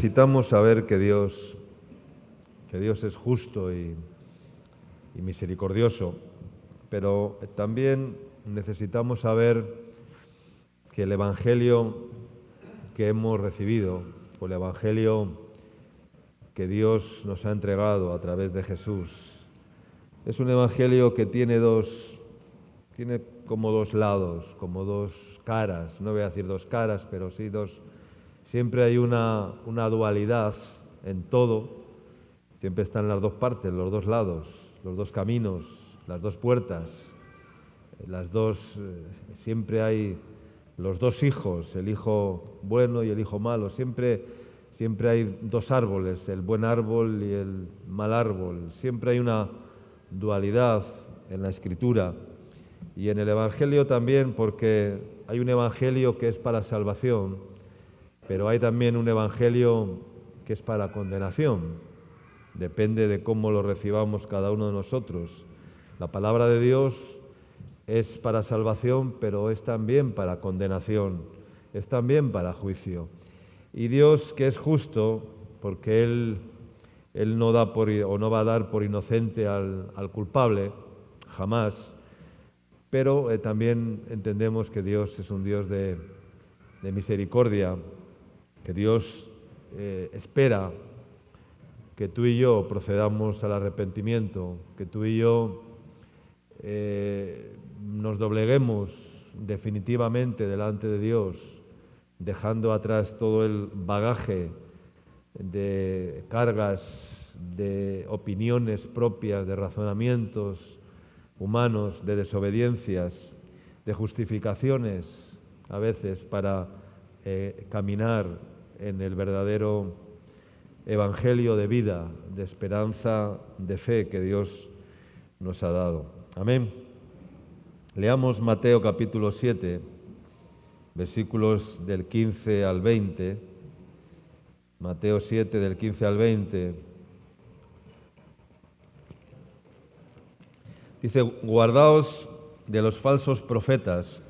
necesitamos saber que Dios es justo y misericordioso, pero también necesitamos saber que el Evangelio que hemos recibido, o el Evangelio que Dios nos ha entregado a través de Jesús, es un Evangelio que tiene como dos lados, como dos caras. No voy a decir dos caras, pero sí dos. Siempre hay una dualidad en todo. Siempre están las dos partes, los dos lados, los dos caminos, las dos puertas, siempre hay los dos hijos, el hijo bueno y el hijo malo. Siempre hay dos árboles, el buen árbol y el mal árbol. Siempre hay una dualidad en la Escritura y en el Evangelio también, porque hay un Evangelio que es para salvación, pero hay también un Evangelio que es para condenación. Depende de cómo lo recibamos cada uno de nosotros. La palabra de Dios es para salvación, pero es también para condenación, es también para juicio. Y Dios, que es justo, porque Él no da no va a dar por inocente al culpable, jamás, pero también entendemos que Dios es un Dios de misericordia, que Dios espera que tú y yo procedamos al arrepentimiento, que tú y yo nos dobleguemos definitivamente delante de Dios, dejando atrás todo el bagaje de cargas, de opiniones propias, de razonamientos humanos, de desobediencias, de justificaciones, a veces para caminar en el verdadero evangelio de vida, de esperanza, de fe que Dios nos ha dado. Amén. Leamos Mateo capítulo 7, versículos del 15 al 20. Mateo 7, del 15 al 20. Dice: guardaos de los falsos profetas,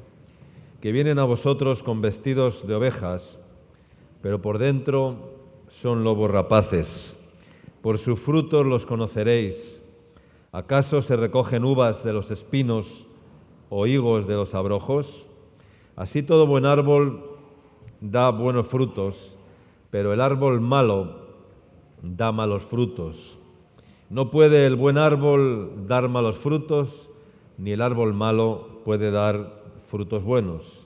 que vienen a vosotros con vestidos de ovejas, pero por dentro son lobos rapaces. Por sus frutos los conoceréis. ¿Acaso se recogen uvas de los espinos o higos de los abrojos? Así todo buen árbol da buenos frutos, pero el árbol malo da malos frutos. No puede el buen árbol dar malos frutos, ni el árbol malo puede dar frutos buenos.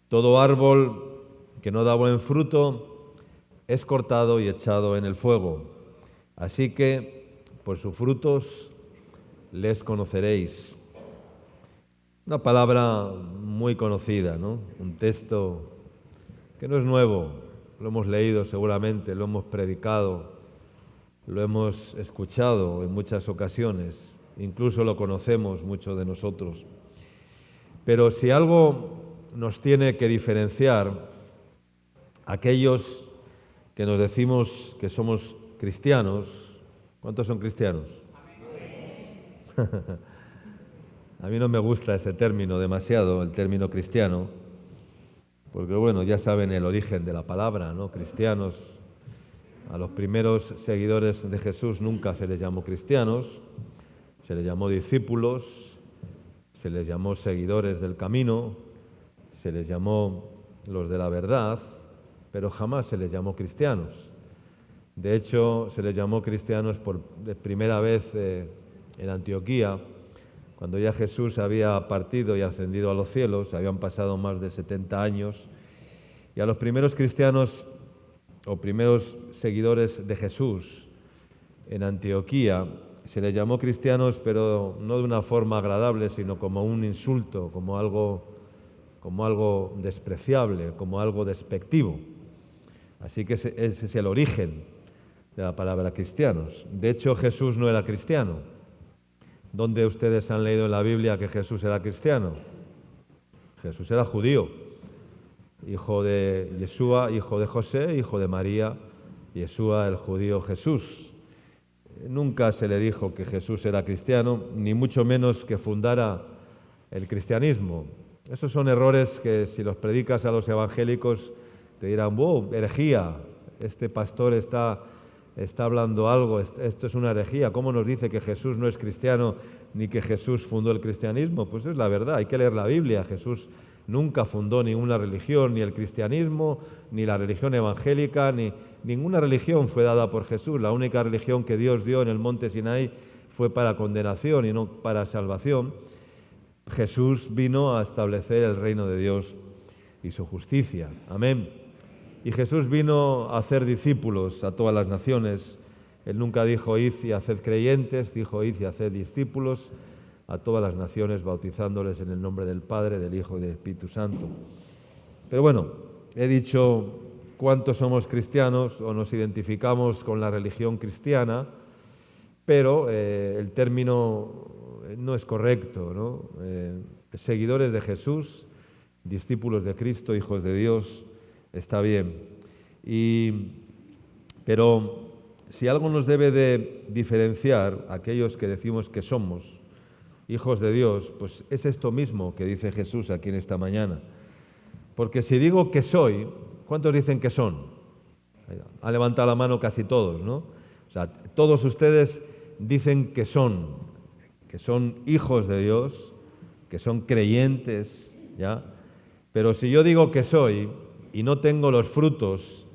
Todo árbol que no da buen fruto es cortado y echado en el fuego. Así que por sus frutos les conoceréis. Una palabra muy conocida, ¿no? Un texto que no es nuevo, lo hemos leído seguramente, lo hemos predicado, lo hemos escuchado en muchas ocasiones, incluso lo conocemos muchos de nosotros. Pero si algo nos tiene que diferenciar, aquellos que nos decimos que somos cristianos, ¿cuántos son cristianos? A mí no me gusta ese término demasiado, el término cristiano, porque bueno, ya saben el origen de la palabra, ¿no? Cristianos. A los primeros seguidores de Jesús nunca se les llamó cristianos, se les llamó discípulos, se les llamó seguidores del camino, se les llamó los de la verdad, pero jamás se les llamó cristianos. De hecho, se les llamó cristianos por primera vez en Antioquía, cuando ya Jesús había partido y ascendido a los cielos. Habían pasado más de 70 años, y a los primeros cristianos o primeros seguidores de Jesús en Antioquía se les llamó cristianos, pero no de una forma agradable, sino como un insulto, como algo despreciable, como algo despectivo. Así que ese es el origen de la palabra cristianos. De hecho, Jesús no era cristiano. ¿Dónde ustedes han leído en la Biblia que Jesús era cristiano? Jesús era judío, hijo de Yeshua, hijo de José, hijo de María, Yeshua el judío Jesús. Nunca se le dijo que Jesús era cristiano, ni mucho menos que fundara el cristianismo. Esos son errores que si los predicas a los evangélicos te dirán: ¡wow, herejía! este pastor está hablando algo, esto es una herejía. ¿Cómo nos dice que Jesús no es cristiano ni que Jesús fundó el cristianismo? Pues es la verdad, hay que leer la Biblia. Jesús nunca fundó ninguna religión, ni el cristianismo, ni la religión evangélica, ni ninguna religión fue dada por Jesús. La única religión que Dios dio en el monte Sinaí fue para condenación y no para salvación. Jesús vino a establecer el reino de Dios y su justicia. Amén. Y Jesús vino a hacer discípulos a todas las naciones. Él nunca dijo, id y haced creyentes, dijo, id y haced discípulos a todas las naciones, bautizándoles en el nombre del Padre, del Hijo y del Espíritu Santo. Pero bueno, he dicho cuántos somos cristianos o nos identificamos con la religión cristiana, pero el término no es correcto, ¿no? Seguidores de Jesús, discípulos de Cristo, hijos de Dios, está bien. Pero si algo nos debe de diferenciar a aquellos que decimos que somos hijos de Dios, pues es esto mismo que dice Jesús aquí en esta mañana. Porque si digo que soy, ¿cuántos dicen que son? Han levantado la mano casi todos, ¿no? O sea, todos ustedes dicen que son hijos de Dios, que son creyentes, ¿ya? Pero si yo digo que soy y no tengo los frutos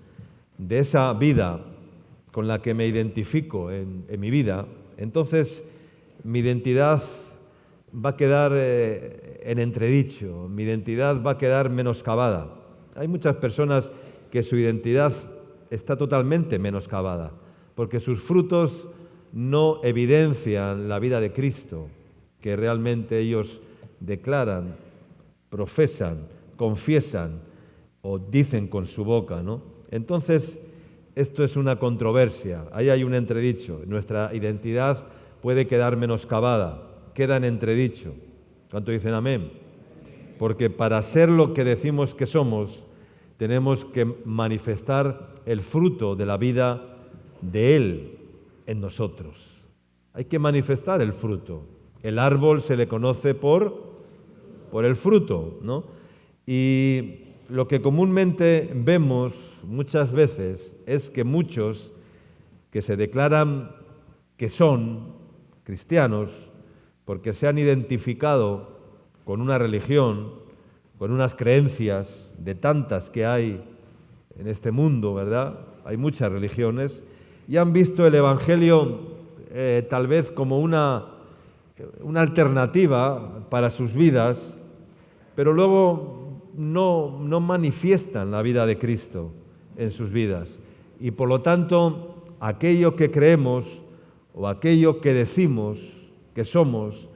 de esa vida con la que me identifico en mi vida, entonces mi identidad va a quedar en entredicho, mi identidad va a quedar menoscabada. Hay muchas personas que su identidad está totalmente menoscabada, porque sus frutos no evidencian la vida de Cristo, que realmente ellos declaran, profesan, confiesan o dicen con su boca, ¿no? Entonces, esto es una controversia, ahí hay un entredicho. Nuestra identidad puede quedar menoscabada, queda en entredicho. ¿Cuánto dicen amén? Porque para ser lo que decimos que somos, tenemos que manifestar el fruto de la vida de Él en nosotros. Hay que manifestar el fruto. El árbol se le conoce por el fruto, ¿no? Y lo que comúnmente vemos muchas veces es que muchos que se declaran que son cristianos porque se han identificado con una religión, con unas creencias de tantas que hay en este mundo, ¿verdad? Hay muchas religiones y han visto el Evangelio tal vez como una alternativa para sus vidas, pero luego no manifiestan la vida de Cristo en sus vidas. Y por lo tanto, aquello que creemos o aquello que decimos que somos,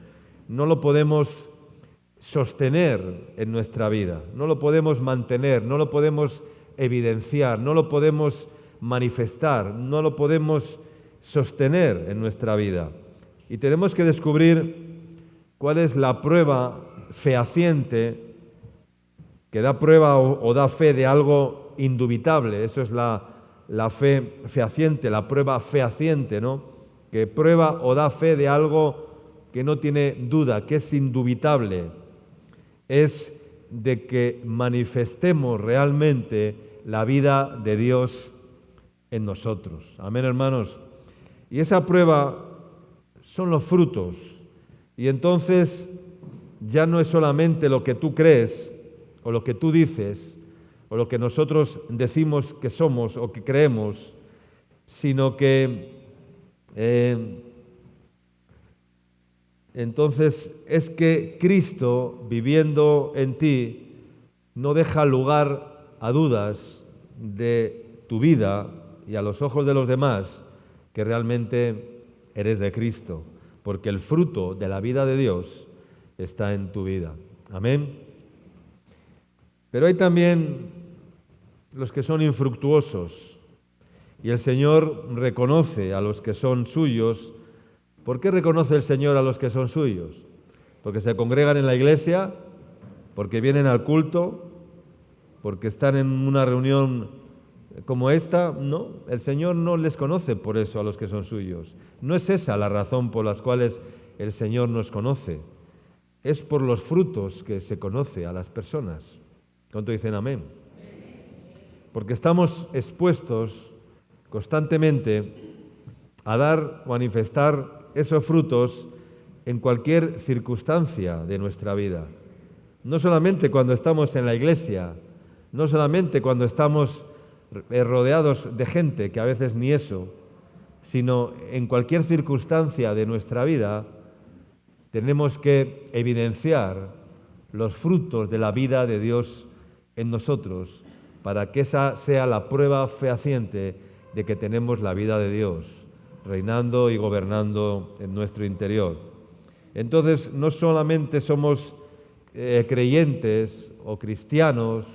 no lo podemos sostener en nuestra vida, no lo podemos mantener, no lo podemos evidenciar, no lo podemos manifestar, no lo podemos sostener en nuestra vida. Y tenemos que descubrir cuál es la prueba fehaciente que da prueba o da fe de algo indubitable. Eso es la fe fehaciente, la prueba fehaciente, ¿no? Que prueba o da fe de algo que no tiene duda, que es indubitable. Es de que manifestemos realmente la vida de Dios en nosotros. Amén, hermanos. Y esa prueba son los frutos. Y entonces ya no es solamente lo que tú crees o lo que tú dices o lo que nosotros decimos que somos o que creemos, sino que entonces es que Cristo, viviendo en ti, no deja lugar a dudas de tu vida y a los ojos de los demás que realmente eres de Cristo, porque el fruto de la vida de Dios está en tu vida. Amén. Pero hay también los que son infructuosos y el Señor reconoce a los que son suyos. ¿Por qué reconoce el Señor a los que son suyos? ¿Porque se congregan en la iglesia? ¿Porque vienen al culto? ¿Porque están en una reunión como esta? No, el Señor no les conoce por eso a los que son suyos. No es esa la razón por las cuales el Señor nos conoce. Es por los frutos que se conoce a las personas. ¿Cuánto dicen amén? porque estamos expuestos constantemente a dar o manifestar esos frutos en cualquier circunstancia de nuestra vida. No solamente cuando estamos en la iglesia, no solamente cuando estamos rodeados de gente, que a veces ni eso, sino en cualquier circunstancia de nuestra vida, tenemos que evidenciar los frutos de la vida de Dios en nosotros, para que esa sea la prueba fehaciente de que tenemos la vida de Dios, reinando y gobernando en nuestro interior. Entonces, no solamente somos creyentes o cristianos,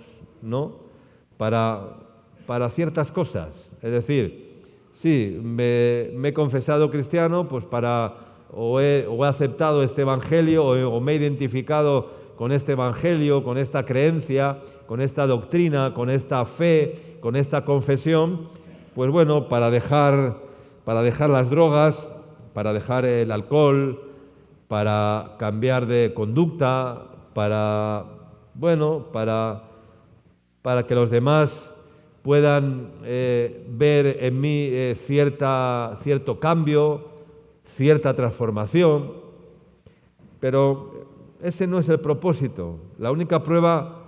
¿no?, para ciertas cosas. Es decir, sí, me he confesado cristiano, pues o he aceptado este evangelio, o me he identificado con este evangelio, con esta creencia, con esta doctrina, con esta fe, con esta confesión, pues bueno, para dejar las drogas, para dejar el alcohol, para cambiar de conducta, para que los demás puedan ver en mí cierto cambio, cierta transformación. Pero ese no es el propósito. La única prueba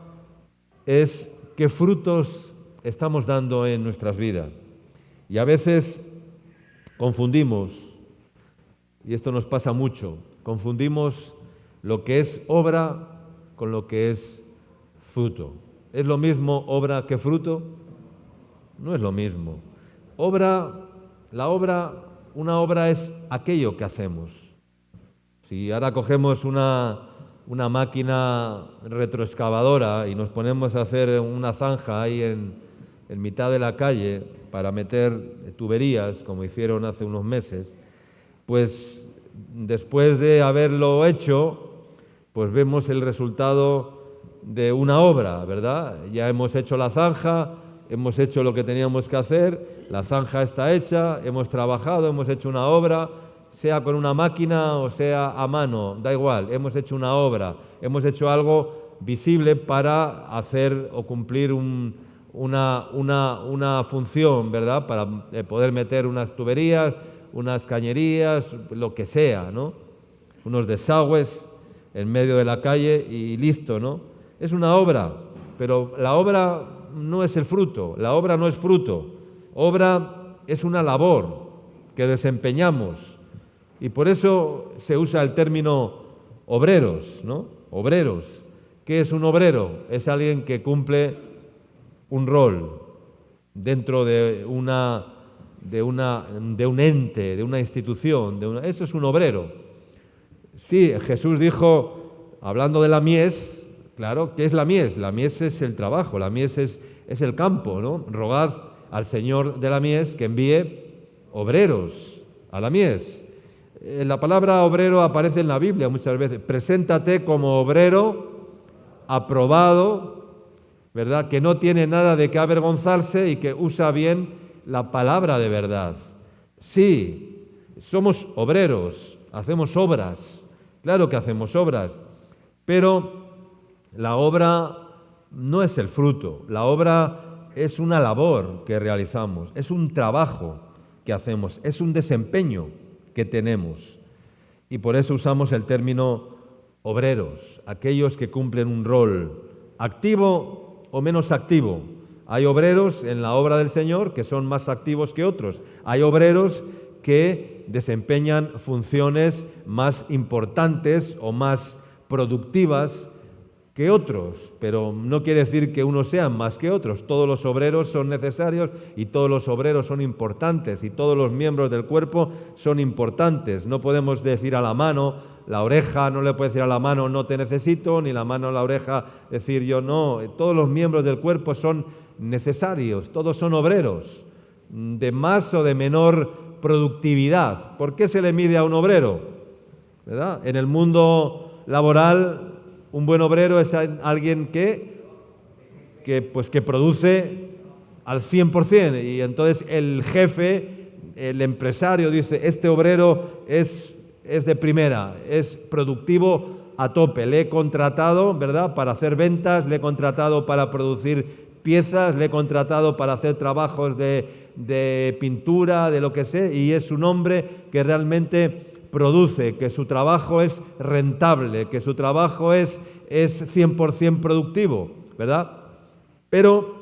es qué frutos estamos dando en nuestras vidas. Y a veces confundimos, y esto nos pasa mucho, confundimos lo que es obra con lo que es fruto. ¿Es lo mismo obra que fruto? No es lo mismo. Una obra es aquello que hacemos. Si ahora cogemos una máquina retroexcavadora y nos ponemos a hacer una zanja ahí en mitad de la calle para meter tuberías, como hicieron hace unos meses, pues después de haberlo hecho, pues vemos el resultado de una obra, ¿verdad? Ya hemos hecho la zanja, hemos hecho lo que teníamos que hacer, la zanja está hecha, hemos trabajado, hemos hecho una obra, sea con una máquina o sea a mano, da igual, hemos hecho una obra, hemos hecho algo visible para hacer o cumplir una función, ¿verdad? Para poder meter unas tuberías, unas cañerías, lo que sea, ¿no? Unos desagües en medio de la calle y listo, ¿no? Es una obra, pero la obra no es el fruto, la obra no es fruto. Obra es una labor que desempeñamos y por eso se usa el término obreros, ¿no? Obreros. ¿Qué es un obrero? Es alguien que cumple un rol dentro de un ente, de una institución. Eso es un obrero. Sí, Jesús dijo, hablando de la mies, claro, ¿qué es la mies? La mies es el trabajo, la mies es el campo, ¿no? Rogad al Señor de la mies que envíe obreros a la mies. La palabra obrero aparece en la Biblia muchas veces. Preséntate como obrero aprobado, ¿verdad? Que no tiene nada de qué avergonzarse y que usa bien la palabra de verdad. Sí, somos obreros, hacemos obras, claro que hacemos obras, pero la obra no es el fruto, la obra es una labor que realizamos, es un trabajo que hacemos, es un desempeño que tenemos. Y por eso usamos el término obreros, aquellos que cumplen un rol activo o menos activo. Hay obreros en la obra del Señor que son más activos que otros. Hay obreros que desempeñan funciones más importantes o más productivas que otros, pero no quiere decir que unos sean más que otros. Todos los obreros son necesarios y todos los obreros son importantes y todos los miembros del cuerpo son importantes. No podemos decir a la mano, la oreja, no le puede decir a la mano no te necesito, ni la mano a la oreja decir yo no. Todos los miembros del cuerpo son necesarios, todos son obreros, de más o de menor productividad. ¿Por qué se le mide a un obrero? ¿Verdad? En el mundo laboral, un buen obrero es alguien que produce al 100%, y entonces el jefe, el empresario dice, este obrero es de primera, es productivo a tope, le he contratado, ¿verdad?, para hacer ventas, le he contratado para producir piezas, le he contratado para hacer trabajos de pintura, de lo que sé, y es un hombre que realmente produce, que su trabajo es rentable, que su trabajo es 100% productivo, ¿verdad? Pero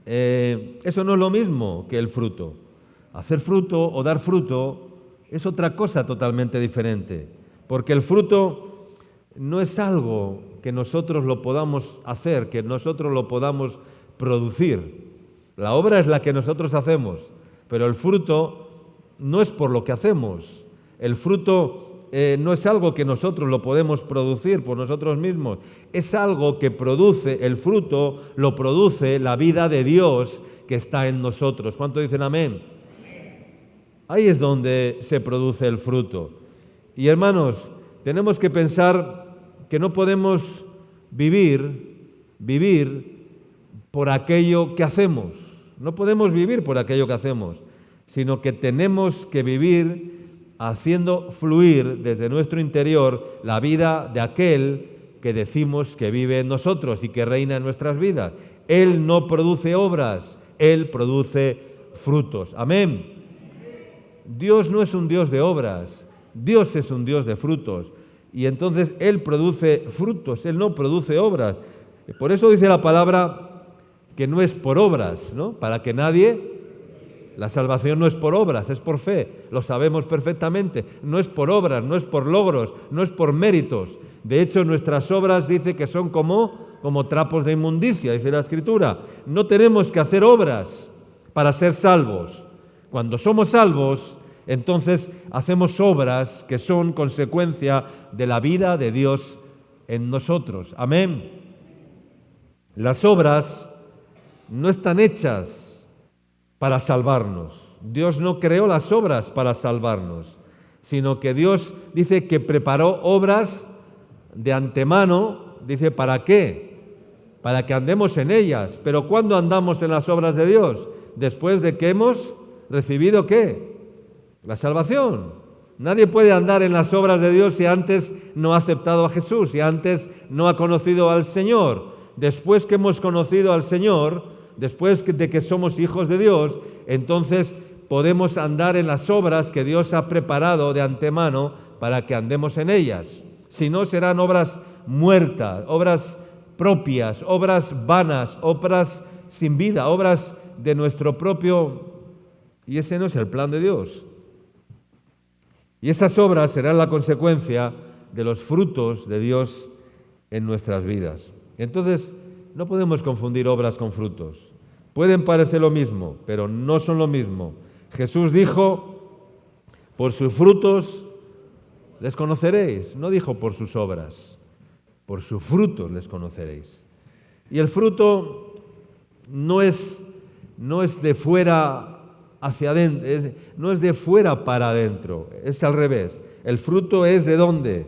eso no es lo mismo que el fruto. Hacer fruto o dar fruto es otra cosa totalmente diferente, porque el fruto no es algo que nosotros lo podamos hacer, que nosotros lo podamos producir. La obra es la que nosotros hacemos, pero el fruto no es por lo que hacemos. El fruto no es algo que nosotros lo podemos producir por nosotros mismos, es algo que produce, el fruto lo produce la vida de Dios que está en nosotros. ¿Cuánto dicen amén? Ahí es donde se produce el fruto. Y hermanos, tenemos que pensar que no podemos vivir por aquello que hacemos. No podemos vivir por aquello que hacemos, sino que tenemos que vivir haciendo fluir desde nuestro interior la vida de aquel que decimos que vive en nosotros y que reina en nuestras vidas. Él no produce obras, Él produce frutos. Amén. Dios no es un Dios de obras, Dios es un Dios de frutos. Y entonces Él produce frutos, Él no produce obras. Por eso dice la palabra que no es por obras, ¿no? Para que nadie... La salvación no es por obras, es por fe, lo sabemos perfectamente. No es por obras, no es por logros, no es por méritos. De hecho, nuestras obras dice que son como trapos de inmundicia, dice la Escritura. No tenemos que hacer obras para ser salvos. Cuando somos salvos, entonces hacemos obras que son consecuencia de la vida de Dios en nosotros. Amén. Las obras no están hechas para salvarnos. Dios no creó las obras para salvarnos, sino que Dios dice que preparó obras de antemano, dice, ¿para qué? Para que andemos en ellas. Pero ¿cuándo andamos en las obras de Dios? Después de que hemos recibido ¿qué? La salvación. Nadie puede andar en las obras de Dios si antes no ha aceptado a Jesús, si antes no ha conocido al Señor. Después que hemos conocido al Señor, después de que somos hijos de Dios, entonces podemos andar en las obras que Dios ha preparado de antemano para que andemos en ellas. Si no, serán obras muertas, obras propias, obras vanas, obras sin vida, obras de nuestro propio... Y ese no es el plan de Dios. Y esas obras serán la consecuencia de los frutos de Dios en nuestras vidas. Entonces, no podemos confundir obras con frutos. Pueden parecer lo mismo, pero no son lo mismo. Jesús dijo, por sus frutos les conoceréis. No dijo por sus obras, por sus frutos les conoceréis. Y el fruto no es de fuera hacia adentro, no es de fuera para adentro, es al revés. El fruto es ¿de dónde?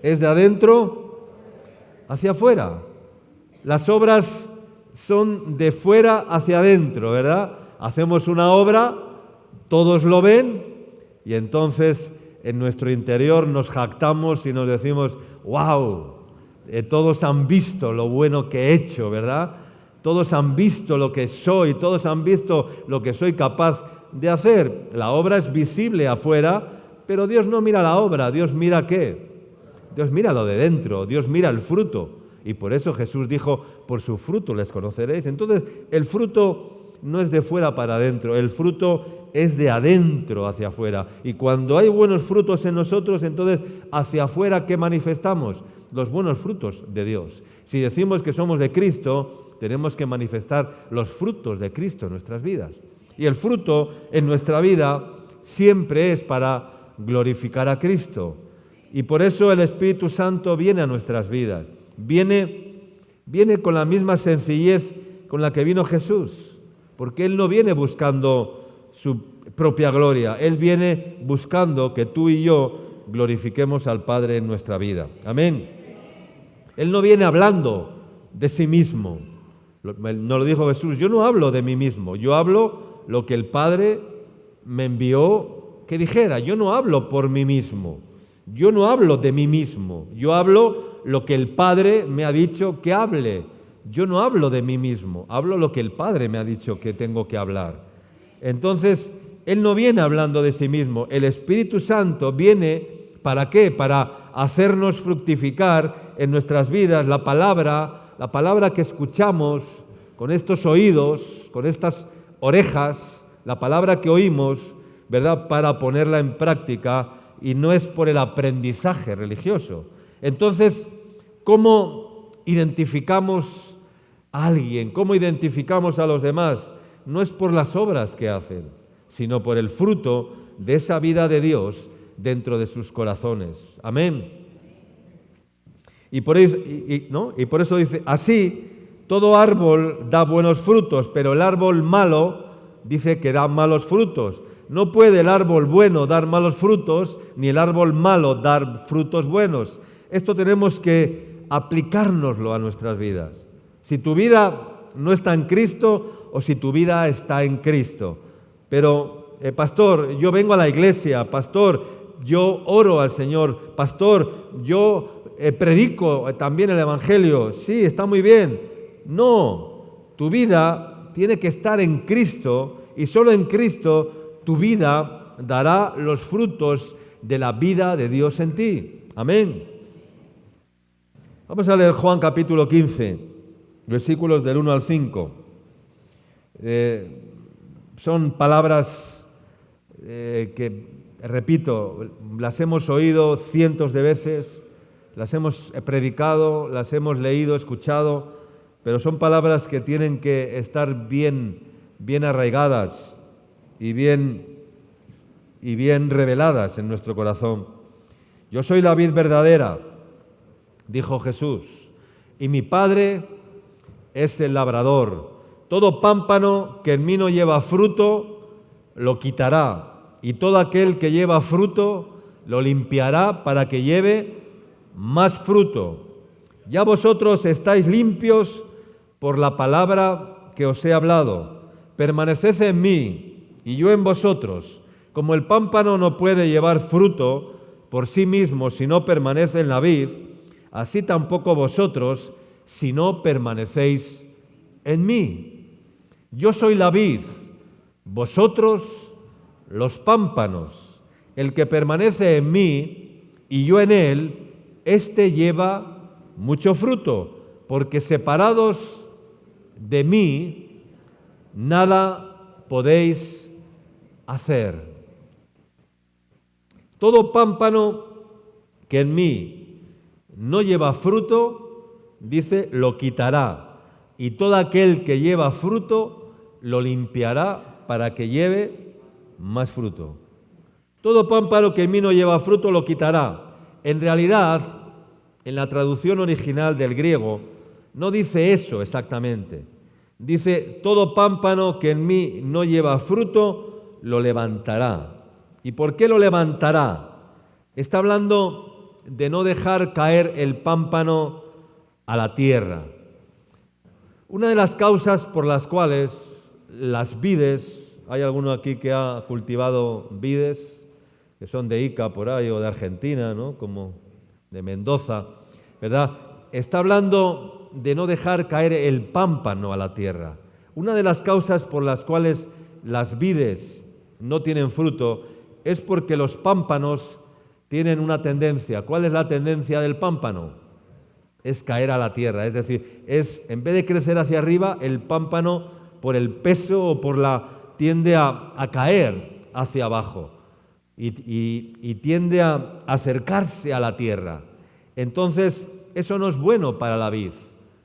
Es de adentro hacia afuera. Las obras son de fuera hacia adentro, ¿verdad? Hacemos una obra, todos lo ven y entonces en nuestro interior nos jactamos y nos decimos, ¡wow! Todos han visto lo bueno que he hecho, ¿verdad? Todos han visto lo que soy, todos han visto lo que soy capaz de hacer. La obra es visible afuera, pero Dios no mira la obra, Dios mira ¿qué? Dios mira lo de dentro, Dios mira el fruto. Y por eso Jesús dijo, por su fruto les conoceréis. Entonces, el fruto no es de fuera para adentro, el fruto es de adentro hacia afuera. Y cuando hay buenos frutos en nosotros, entonces, hacia afuera, ¿qué manifestamos? Los buenos frutos de Dios. Si decimos que somos de Cristo, tenemos que manifestar los frutos de Cristo en nuestras vidas. Y el fruto en nuestra vida siempre es para glorificar a Cristo. Y por eso el Espíritu Santo viene a nuestras vidas. Viene con la misma sencillez con la que vino Jesús, porque Él no viene buscando su propia gloria, Él viene buscando que tú y yo glorifiquemos al Padre en nuestra vida. Amén. Él no viene hablando de sí mismo, no lo dijo Jesús, yo no hablo de mí mismo, yo hablo lo que el Padre me envió que dijera, yo no hablo por mí mismo, yo no hablo de mí mismo, yo hablo lo que el Padre me ha dicho que hable. yo no hablo de mí mismo, hablo lo que el Padre me ha dicho que tengo que hablar. Entonces, Él no viene hablando de sí mismo, el Espíritu Santo viene, ¿para qué? Para hacernos fructificar en nuestras vidas la palabra que escuchamos con estos oídos, con estas orejas, la palabra que oímos, ¿verdad? Para ponerla en práctica, y no es por el aprendizaje religioso. Entonces, ¿cómo identificamos a alguien? ¿Cómo identificamos a los demás? No es por las obras que hacen, sino por el fruto de esa vida de Dios dentro de sus corazones. Amén. Y por eso dice, así todo árbol da buenos frutos, pero el árbol malo dice que da malos frutos. No puede el árbol bueno dar malos frutos, ni el árbol malo dar frutos buenos. Esto tenemos que aplicárnoslo a nuestras vidas. Si tu vida no está en Cristo o si tu vida está en Cristo. Pero, pastor, yo vengo a la iglesia, pastor, yo oro al Señor, pastor, yo predico también el Evangelio. Sí, está muy bien. No, tu vida tiene que estar en Cristo y solo en Cristo tu vida dará los frutos de la vida de Dios en ti. Amén. Vamos a leer Juan capítulo 15, versículos del 1 al 5. Son palabras que, repito, las hemos oído cientos de veces, las hemos predicado, las hemos leído, escuchado, pero son palabras que tienen que estar bien arraigadas y bien reveladas en nuestro corazón. Yo soy la vid verdadera, dijo Jesús, y mi Padre es el labrador. Todo pámpano que en mí no lleva fruto, lo quitará, y todo aquel que lleva fruto, lo limpiará para que lleve más fruto. Ya vosotros estáis limpios por la palabra que os he hablado. Permaneced en mí y yo en vosotros. Como el pámpano no puede llevar fruto por sí mismo si no permanece en la vid, así tampoco vosotros si no permanecéis en mí. Yo soy la vid, vosotros los pámpanos. El que permanece en mí y yo en él, éste lleva mucho fruto, porque separados de mí, nada podéis hacer. Todo pámpano que en mí no lleva fruto, dice, lo quitará, y todo aquel que lleva fruto lo limpiará para que lleve más fruto. Todo pámpano que en mí no lleva fruto lo quitará. En realidad, en la traducción original del griego, no dice eso exactamente. Dice, todo pámpano que en mí no lleva fruto, lo levantará. ¿Y por qué lo levantará? Está hablando de no dejar caer el pámpano a la tierra. Una de las causas por las cuales las vides, hay alguno aquí que ha cultivado vides, que son de Ica por ahí o de Argentina, ¿no? Como de Mendoza, ¿verdad? Está hablando de no dejar caer el pámpano a la tierra. Una de las causas por las cuales las vides no tienen fruto es porque los pámpanos tienen una tendencia. ¿Cuál es la tendencia del pámpano? Es caer a la tierra, es decir, en vez de crecer hacia arriba, el pámpano por el peso o tiende a caer hacia abajo y tiende a acercarse a la tierra. Entonces, eso no es bueno para la vid,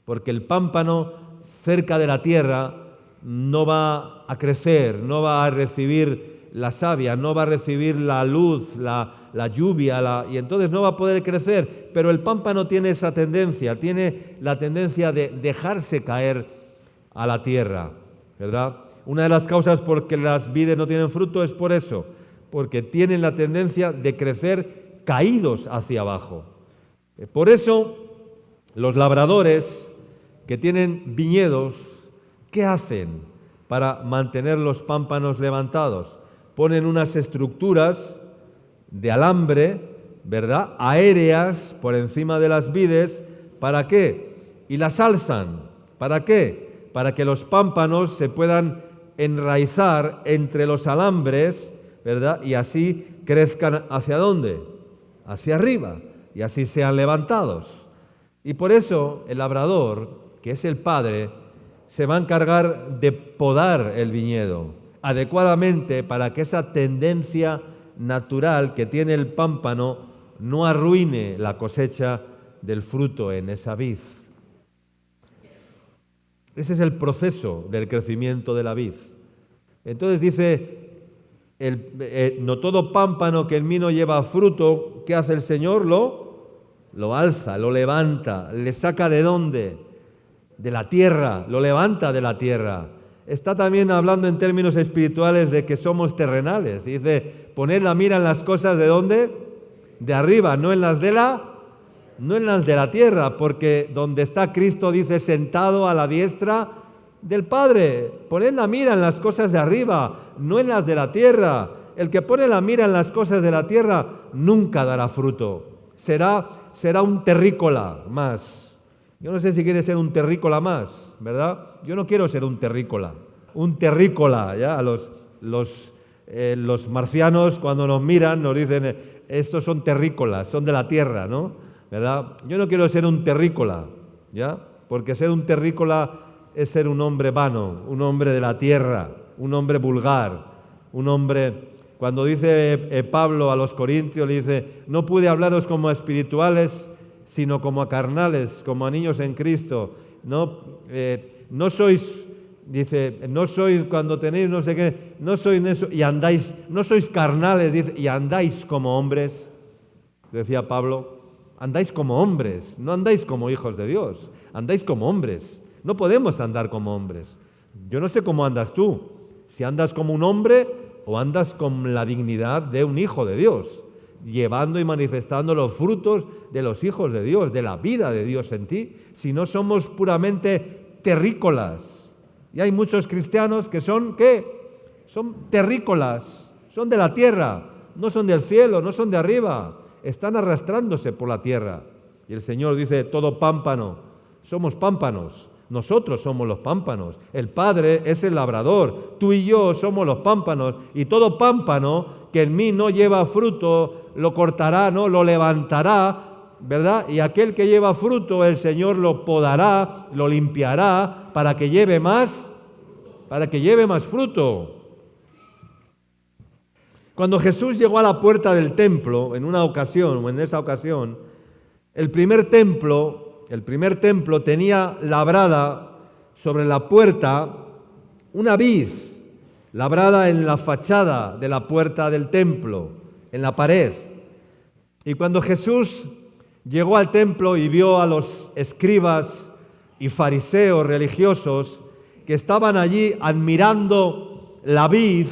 porque el pámpano cerca de la tierra no va a crecer, no va a recibir la savia, no va a recibir la luz, la lluvia, y entonces no va a poder crecer. Pero el pámpano tiene esa tendencia, tiene la tendencia de dejarse caer a la tierra, ¿verdad? Una de las causas por que las vides no tienen fruto es por eso, porque tienen la tendencia de crecer caídos hacia abajo. Por eso, los labradores que tienen viñedos, ¿qué hacen para mantener los pámpanos levantados? Ponen unas estructuras de alambre, ¿verdad?, aéreas por encima de las vides. ¿Para qué? Y las alzan ¿Para qué? Para que los pámpanos se puedan enraizar entre los alambres, ¿verdad? Y así crezcan ¿hacia dónde? Hacia arriba, y así sean levantados. Y por eso el labrador, que es el padre, se va a encargar de podar el viñedo adecuadamente para que esa tendencia natural que tiene el pámpano no arruine la cosecha del fruto en esa vid. Ese es el proceso del crecimiento de la vid. Entonces dice, no todo pámpano que en mí no lleva fruto, ¿qué hace el Señor? Lo alza, lo levanta, le saca ¿de dónde? De la tierra, lo levanta de la tierra. Está también hablando en términos espirituales de que somos terrenales. Dice, poned la mira en las cosas ¿de dónde? De arriba, no en las de la tierra, porque donde está Cristo, dice, sentado a la diestra del Padre. Poned la mira en las cosas de arriba, no en las de la tierra. El que pone la mira en las cosas de la tierra nunca dará fruto. Será un terrícola más. Yo no sé si quiere ser un terrícola más, ¿verdad? Yo no quiero ser un terrícola. Un terrícola, ¿ya? Los marcianos cuando nos miran nos dicen, estos son terrícolas, son de la tierra, ¿no? ¿Verdad? Yo no quiero ser un terrícola, ¿ya? Porque ser un terrícola es ser un hombre vano, un hombre de la tierra, un hombre vulgar, un hombre... Cuando dice Pablo a los Corintios, le dice, no pude hablaros como a espirituales, sino como a carnales, como a niños en Cristo. No sois, dice, no sois cuando tenéis no sé qué, no sois eso, y andáis, no sois carnales, dice, y andáis como hombres, decía Pablo. Andáis como hombres, no andáis como hijos de Dios, andáis como hombres. No podemos andar como hombres. Yo no sé cómo andas tú, si andas como un hombre o andas con la dignidad de un hijo de Dios, llevando y manifestando los frutos de los hijos de Dios, de la vida de Dios en ti, si no somos puramente terrícolas. Y hay muchos cristianos que son, ¿qué? Son terrícolas, son de la tierra, no son del cielo, no son de arriba. Están arrastrándose por la tierra. Y el Señor dice, todo pámpano, somos pámpanos, nosotros somos los pámpanos, el Padre es el labrador, tú y yo somos los pámpanos, y todo pámpano que en mí no lleva fruto, lo cortará, ¿no? Lo levantará, ¿verdad? Y aquel que lleva fruto, el Señor lo podará, lo limpiará, para que lleve más fruto. Cuando Jesús llegó a la puerta del templo, en esa ocasión, el primer templo tenía labrada sobre la puerta una vid, labrada en la fachada de la puerta del templo, en la pared. Y cuando Jesús llegó al templo y vio a los escribas y fariseos religiosos que estaban allí admirando la vid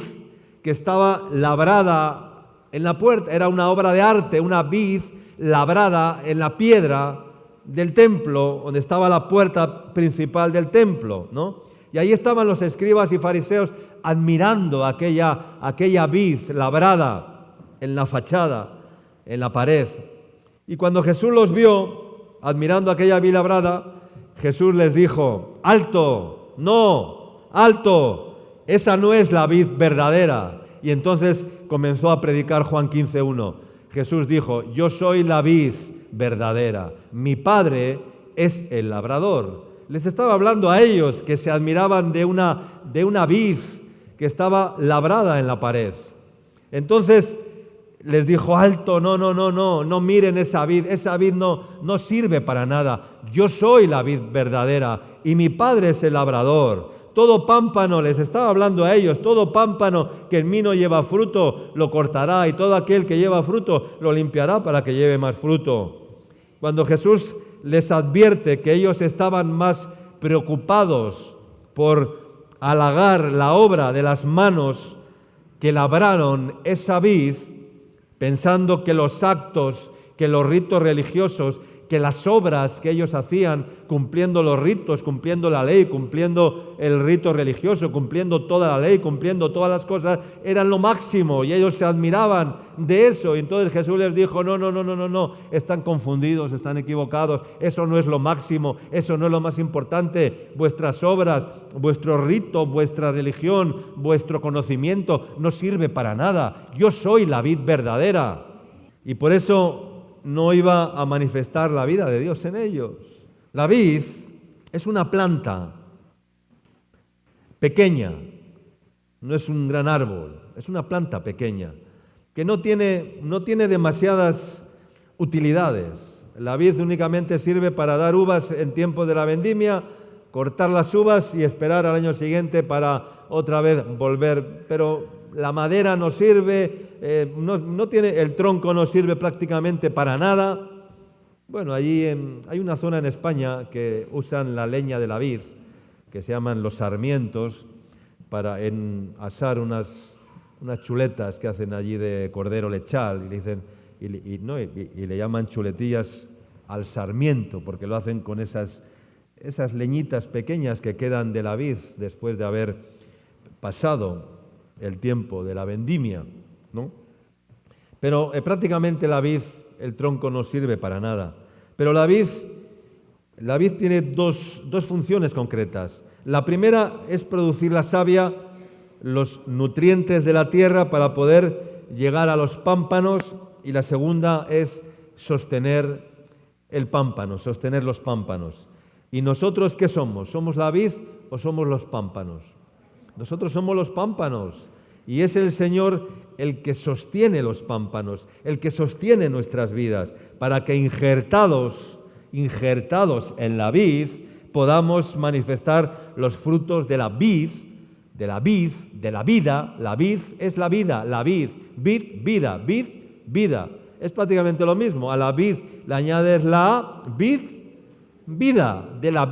que estaba labrada en la puerta, era una obra de arte, una vid labrada en la piedra del templo, donde estaba la puerta principal del templo, ¿no? Y ahí estaban los escribas y fariseos admirando aquella vid labrada en la fachada, en la pared. Y cuando Jesús los vio admirando aquella vid labrada, Jesús les dijo, ¡alto! ¡No! ¡Alto! Esa no es la vid verdadera. Y entonces comenzó a predicar Juan 15:1. Jesús dijo, yo soy la vid verdadera, mi Padre es el labrador. Les estaba hablando a ellos que se admiraban de una vid que estaba labrada en la pared. Entonces les dijo, alto, no miren esa vid no sirve para nada. Yo soy la vid verdadera y mi Padre es el labrador. Todo pámpano, les estaba hablando a ellos, todo pámpano que en mí no lleva fruto, lo cortará, y todo aquel que lleva fruto, lo limpiará para que lleve más fruto. Cuando Jesús les advierte que ellos estaban más preocupados por halagar la obra de las manos que labraron esa vid, pensando que los actos, que los ritos religiosos, que las obras que ellos hacían, cumpliendo los ritos, cumpliendo la ley, cumpliendo el rito religioso, cumpliendo toda la ley, cumpliendo todas las cosas, eran lo máximo y ellos se admiraban de eso. Y entonces Jesús les dijo, no, están confundidos, están equivocados, eso no es lo máximo, eso no es lo más importante. Vuestras obras, vuestro rito, vuestra religión, vuestro conocimiento no sirve para nada. Yo soy la vid verdadera. Y por eso no iba a manifestar la vida de Dios en ellos. La vid es una planta pequeña, no es un gran árbol, es una planta pequeña que no tiene demasiadas utilidades. La vid únicamente sirve para dar uvas en tiempos de la vendimia, cortar las uvas y esperar al año siguiente para otra vez volver, pero la madera no sirve, el tronco no sirve prácticamente para nada. Bueno, allí hay una zona en España que usan la leña de la vid, que se llaman los sarmientos, para asar unas chuletas que hacen allí de cordero lechal, y le dicen, y le llaman chuletillas al sarmiento, porque lo hacen con esas leñitas pequeñas que quedan de la vid después de haber pasado el tiempo de la vendimia, ¿no? Pero prácticamente la vid, el tronco no sirve para nada. Pero la vid tiene dos funciones concretas. La primera es producir la savia, los nutrientes de la tierra para poder llegar a los pámpanos, y la segunda es sostener el pámpano, sostener los pámpanos. ¿Y nosotros qué somos? ¿Somos la vid o somos los pámpanos? Nosotros somos los pámpanos y es el Señor el que sostiene los pámpanos, el que sostiene nuestras vidas, para que injertados en la vid podamos manifestar los frutos de la vid, de la vida. La vid es la vida, la vid, vida. Es prácticamente lo mismo. A la vid le añades la vida, de la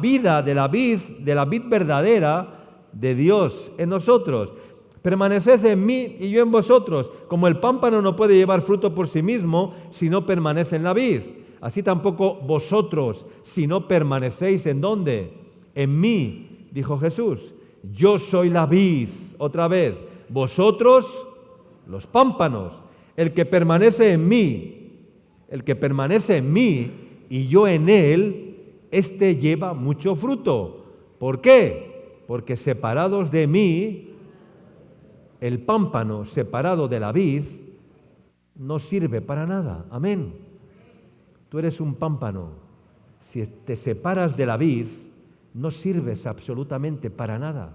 vid verdadera de Dios en nosotros. Permaneced en mí y yo en vosotros. Como el pámpano no puede llevar fruto por sí mismo si no permanece en la vid, así tampoco vosotros si no permanecéis ¿en dónde? En mí, dijo Jesús. Yo soy la vid, otra vez. Vosotros, los pámpanos. El que permanece en mí y yo en él, este lleva mucho fruto. ¿Por qué? Porque separados de mí, el pámpano separado de la vid no sirve para nada. Amén. Tú eres un pámpano. Si te separas de la vid, no sirves absolutamente para nada.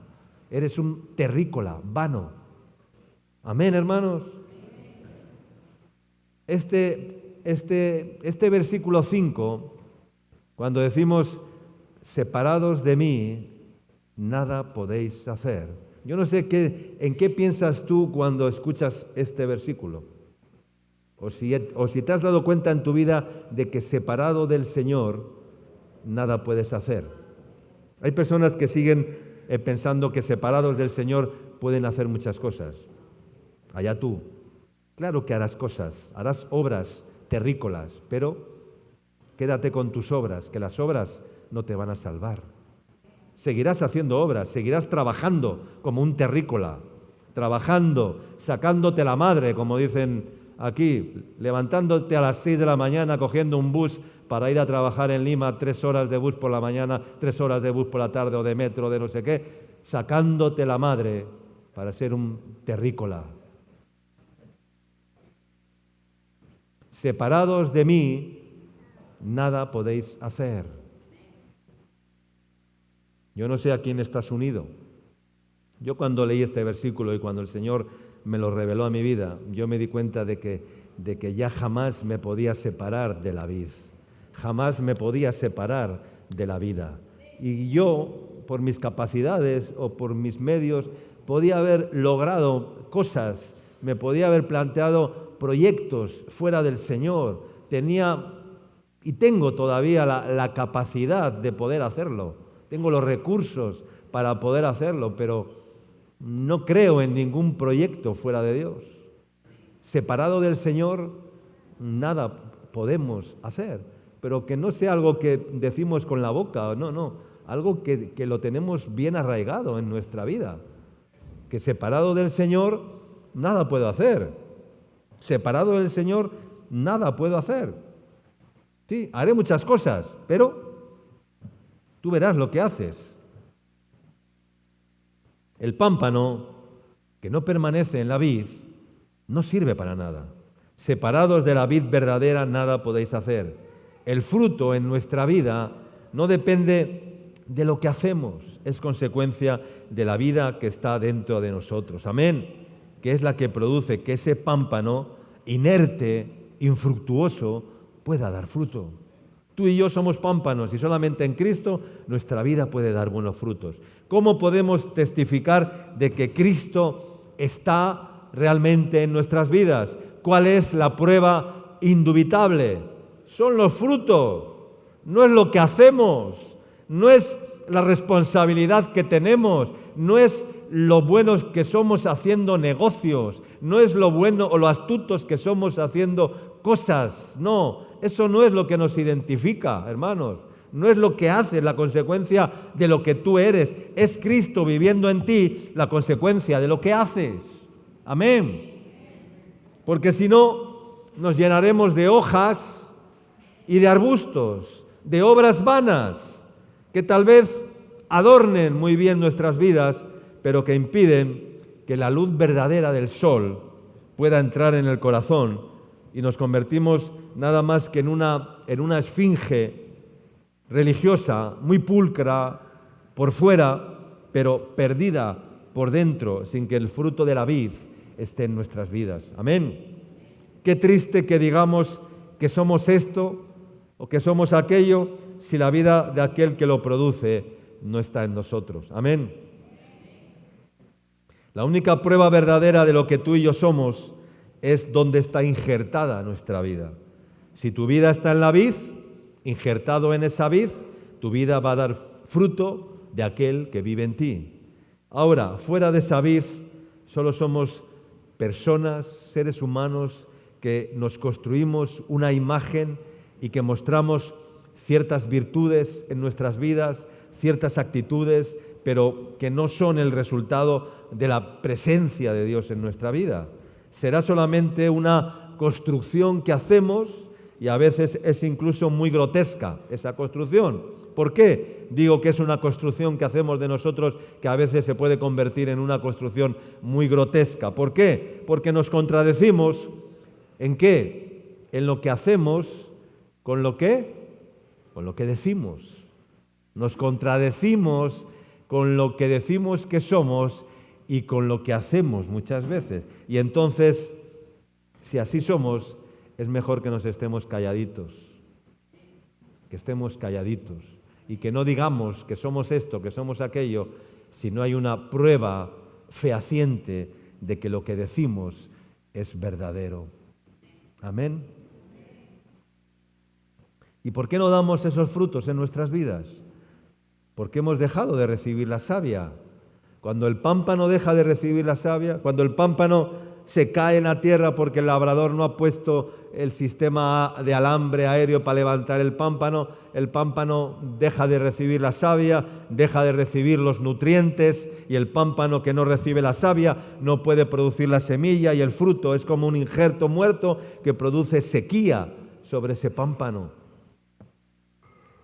Eres un terrícola, vano. Amén, hermanos. Este versículo 5, cuando decimos separados de mí, nada podéis hacer. Yo no sé en qué piensas tú cuando escuchas este versículo. O si te has dado cuenta en tu vida de que separado del Señor, nada puedes hacer. Hay personas que siguen pensando que separados del Señor pueden hacer muchas cosas. Allá tú. Claro que harás cosas, harás obras terrícolas, pero quédate con tus obras, que las obras no te van a salvar. Seguirás haciendo obras, seguirás trabajando como un terrícola, trabajando, sacándote la madre, como dicen aquí, levantándote a las 6 de la mañana, cogiendo un bus para ir a trabajar en Lima, 3 horas de bus por la mañana, 3 horas de bus por la tarde, o de metro, de no sé qué, sacándote la madre para ser un terrícola. Separados de mí, nada podéis hacer. Yo no sé a quién estás unido. Yo cuando leí este versículo y cuando el Señor me lo reveló a mi vida, yo me di cuenta de que ya jamás me podía separar de la vid. Jamás me podía separar de la vida. Y yo, por mis capacidades o por mis medios, podía haber logrado cosas, me podía haber planteado proyectos fuera del Señor. Tenía y tengo todavía la capacidad de poder hacerlo. Tengo los recursos para poder hacerlo, pero no creo en ningún proyecto fuera de Dios. Separado del Señor, nada podemos hacer. pero que no sea algo que decimos con la boca, no, algo que lo tenemos bien arraigado en nuestra vida. Que separado del Señor, nada puedo hacer. Separado del Señor, nada puedo hacer. Sí, haré muchas cosas, pero tú verás lo que haces. El pámpano que no permanece en la vid no sirve para nada. Separados de la vid verdadera, nada podéis hacer. El fruto en nuestra vida no depende de lo que hacemos, es consecuencia de la vida que está dentro de nosotros. Amén. Que es la que produce que ese pámpano inerte, infructuoso, pueda dar fruto. Tú y yo somos pámpanos y solamente en Cristo nuestra vida puede dar buenos frutos. ¿Cómo podemos testificar de que Cristo está realmente en nuestras vidas? ¿Cuál es la prueba indubitable? Son los frutos, no es lo que hacemos, no es la responsabilidad que tenemos, no es lo buenos que somos haciendo negocios, no es lo bueno o lo astutos que somos haciendo cosas, no, eso no es lo que nos identifica, hermanos, no es lo que haces, la consecuencia de lo que tú eres, es Cristo viviendo en ti, la consecuencia de lo que haces. Amén. Porque si no, nos llenaremos de hojas y de arbustos, de obras vanas, que tal vez adornen muy bien nuestras vidas, pero que impiden que la luz verdadera del sol pueda entrar en el corazón y nos convertimos nada más que en una esfinge religiosa, muy pulcra por fuera, pero perdida por dentro, sin que el fruto de la vid esté en nuestras vidas. Amén. Qué triste que digamos que somos esto o que somos aquello si la vida de aquel que lo produce no está en nosotros. Amén. La única prueba verdadera de lo que tú y yo somos es dónde está injertada nuestra vida. Si tu vida está en la vid, injertado en esa vid, tu vida va a dar fruto de aquel que vive en ti. Ahora, fuera de esa vid, solo somos personas, seres humanos, que nos construimos una imagen y que mostramos ciertas virtudes en nuestras vidas, ciertas actitudes, pero que no son el resultado de la presencia de Dios en nuestra vida. Será solamente una construcción que hacemos y a veces es incluso muy grotesca esa construcción. ¿Por qué digo que es una construcción que hacemos de nosotros que a veces se puede convertir en una construcción muy grotesca? ¿Por qué? Porque nos contradecimos ¿en qué? En lo que hacemos con lo que decimos. Nos contradecimos con lo que decimos que somos y con lo que hacemos muchas veces. Y entonces, si así somos, es mejor que nos estemos calladitos. Que estemos calladitos. Y que no digamos que somos esto, que somos aquello, si no hay una prueba fehaciente de que lo que decimos es verdadero. Amén. ¿Y por qué no damos esos frutos en nuestras vidas? Porque hemos dejado de recibir la savia. Cuando el pámpano deja de recibir la savia, cuando el pámpano se cae en la tierra porque el labrador no ha puesto el sistema de alambre aéreo para levantar el pámpano deja de recibir la savia, deja de recibir los nutrientes y el pámpano que no recibe la savia no puede producir la semilla y el fruto es como un injerto muerto que produce sequía sobre ese pámpano.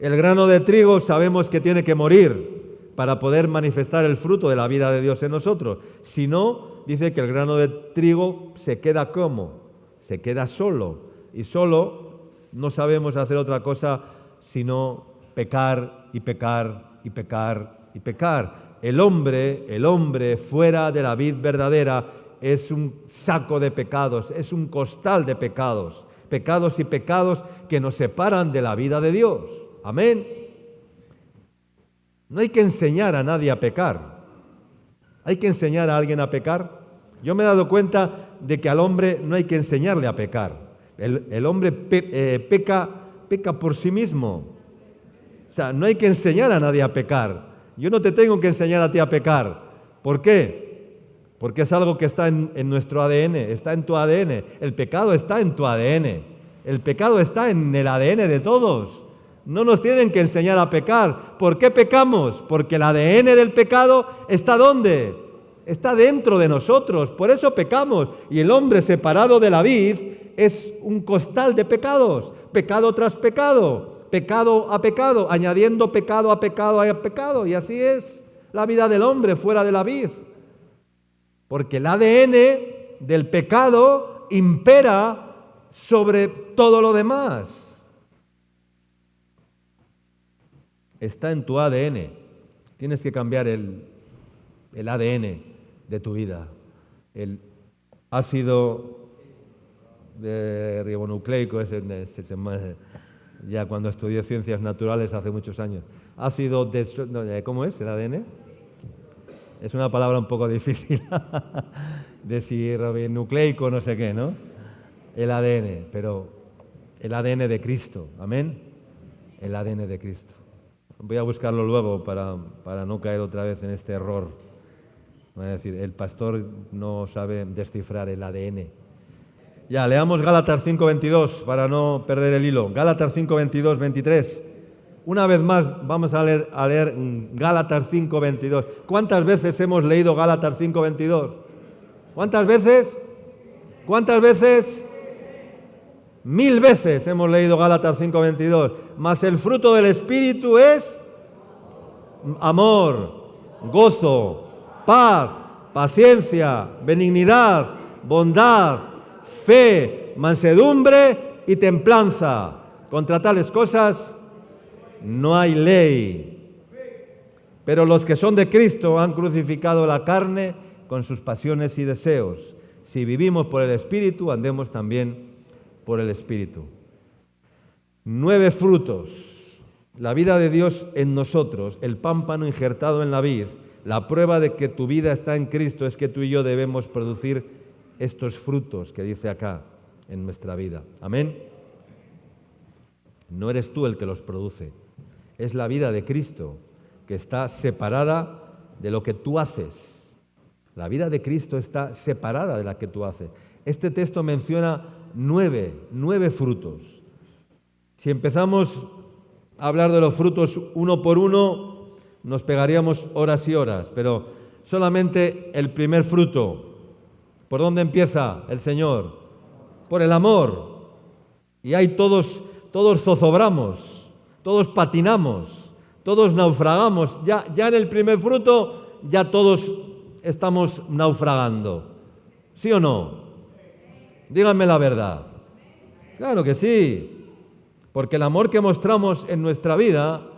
El grano de trigo sabemos que tiene que morir para poder manifestar el fruto de la vida de Dios en nosotros. Si no, dice que el grano de trigo se queda ¿cómo? Se queda solo. Y solo no sabemos hacer otra cosa sino pecar y pecar y pecar y pecar. El hombre fuera de la vid verdadera es un saco de pecados, es un costal de pecados. Pecados y pecados que nos separan de la vida de Dios. Amén. No hay que enseñar a nadie a pecar. ¿Hay que enseñar a alguien a pecar? Yo me he dado cuenta de que al hombre no hay que enseñarle a pecar. El hombre peca por sí mismo. O sea, no hay que enseñar a nadie a pecar. Yo no te tengo que enseñar a ti a pecar. ¿Por qué? Porque es algo que está en nuestro ADN, está en tu ADN. El pecado está en tu ADN. El pecado está en el ADN de todos. No nos tienen que enseñar a pecar. ¿Por qué pecamos? Porque el ADN del pecado está ¿dónde? Está dentro de nosotros. Por eso pecamos. Y el hombre separado de la vid es un costal de pecados. Pecado tras pecado. Pecado a pecado. Añadiendo pecado a pecado a pecado. Y así es la vida del hombre fuera de la vid. Porque el ADN del pecado impera sobre todo lo demás. Está en tu ADN. Tienes que cambiar el ADN de tu vida. El ácido ribonucleico, ya cuando estudié ciencias naturales hace muchos años. ¿Cómo es el ADN? Es una palabra un poco difícil. Ribonucleico, no sé qué, ¿no? El ADN, pero el ADN de Cristo. Amén. El ADN de Cristo. Voy a buscarlo luego para no caer otra vez en este error. Voy a decir, el pastor no sabe descifrar el ADN. Ya, leamos Gálatas 5:22 para no perder el hilo. Gálatas 5:22, 23. Una vez más vamos a leer Gálatas 5:22. ¿Cuántas veces hemos leído Gálatas 5:22? ¿Cuántas veces? ¿Cuántas veces? 1000 veces hemos leído Gálatas 5:22. Mas el fruto del Espíritu es amor, gozo, paz, paciencia, benignidad, bondad, fe, mansedumbre y templanza. Contra tales cosas no hay ley. Pero los que son de Cristo han crucificado la carne con sus pasiones y deseos. Si vivimos por el Espíritu, andemos también por el Espíritu. 9 frutos. La vida de Dios en nosotros, el pámpano injertado en la vid. La prueba de que tu vida está en Cristo es que tú y yo debemos producir estos frutos que dice acá en nuestra vida. Amén. No eres tú el que los produce. Es la vida de Cristo que está separada de lo que tú haces. La vida de Cristo está separada de la que tú haces. Este texto menciona 9 frutos. Si empezamos a hablar de los frutos uno por uno, nos pegaríamos horas y horas, pero solamente el primer fruto. ¿Por dónde empieza el Señor? Por el amor. Y ahí todos zozobramos, todos patinamos, todos naufragamos. Ya en el primer fruto, ya todos estamos naufragando. ¿Sí o no? Díganme la verdad. Claro que sí, porque el amor que mostramos en nuestra vida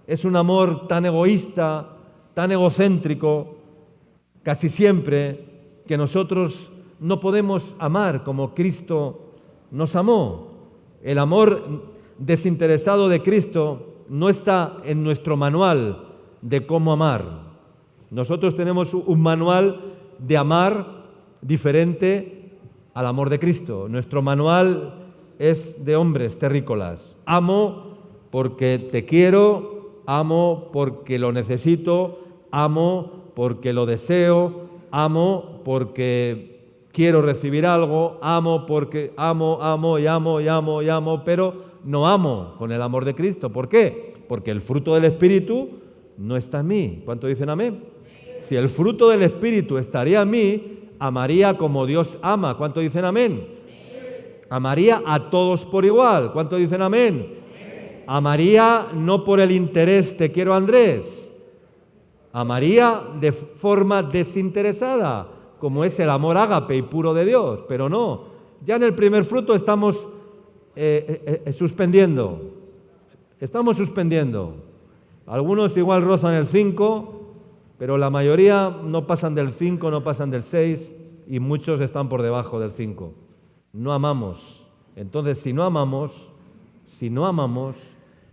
es un amor tan egoísta, tan egocéntrico, casi siempre, que nosotros no podemos amar como Cristo nos amó. El amor desinteresado de Cristo no está en nuestro manual de cómo amar. Nosotros tenemos un manual de amar diferente al amor de Cristo. Nuestro manual es de hombres terrícolas. Amo porque te quiero, amo porque lo necesito, amo porque lo deseo, amo porque quiero recibir algo, amo porque amo, pero no amo con el amor de Cristo. ¿Por qué? Porque el fruto del Espíritu no está en mí. ¿Cuánto dicen amén? Si el fruto del Espíritu estaría en mí, amaría como Dios ama. ¿Cuánto dicen amén? Amaría a todos por igual. ¿Cuánto dicen amén? Amaría no por el interés, te quiero Andrés. Amaría de forma desinteresada, como es el amor ágape y puro de Dios. Pero no, ya en el primer fruto estamos suspendiendo. Estamos suspendiendo. Algunos igual rozan el 5, pero la mayoría no pasan del 5, no pasan del 6 y muchos están por debajo del 5. No amamos. Entonces, si no amamos,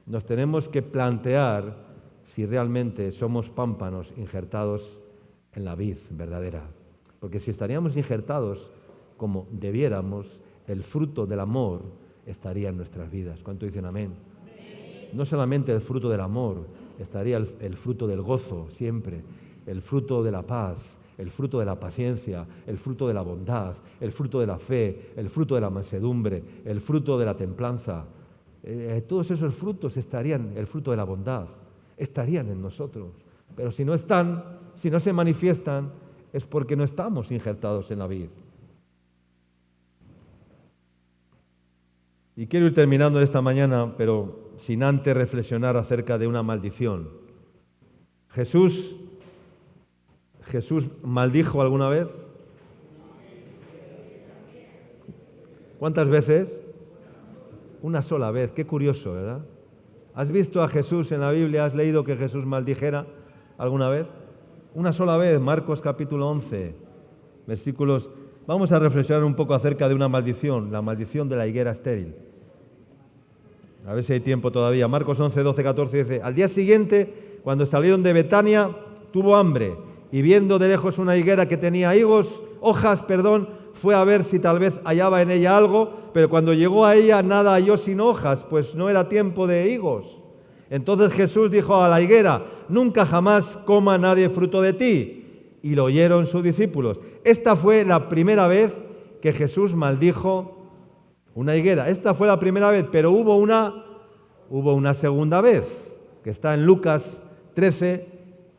nos tenemos que plantear si realmente somos pámpanos injertados en la vid verdadera. Porque si estaríamos injertados como debiéramos, el fruto del amor estaría en nuestras vidas. ¿Cuánto dicen amén? No solamente el fruto del amor, estaría el fruto del gozo siempre, el fruto de la paz, el fruto de la paciencia, el fruto de la bondad, el fruto de la fe, el fruto de la mansedumbre, el fruto de la templanza. Todos esos frutos estarían, el fruto de la bondad, estarían en nosotros. Pero si no están, si no se manifiestan, es porque no estamos injertados en la vid. Y quiero ir terminando esta mañana, pero sin antes reflexionar acerca de una maldición. ¿Jesús maldijo alguna vez? ¿Cuántas veces? Una sola vez. Qué curioso, ¿verdad? ¿Has visto a Jesús en la Biblia? ¿Has leído que Jesús maldijera alguna vez? Una sola vez, Marcos capítulo 11, versículos. Vamos a reflexionar un poco acerca de una maldición, la maldición de la higuera estéril. A ver si hay tiempo todavía. Marcos 11, 12, 14 dice: al día siguiente, cuando salieron de Betania, tuvo hambre, y viendo de lejos una higuera que tenía hojas, fue a ver si tal vez hallaba en ella algo, pero cuando llegó a ella nada halló sino hojas, pues no era tiempo de higos. Entonces Jesús dijo a la higuera: nunca jamás coma nadie fruto de ti. Y lo oyeron sus discípulos. Esta fue la primera vez que Jesús maldijo una higuera. Esta fue la primera vez, pero hubo una segunda vez, que está en Lucas 13,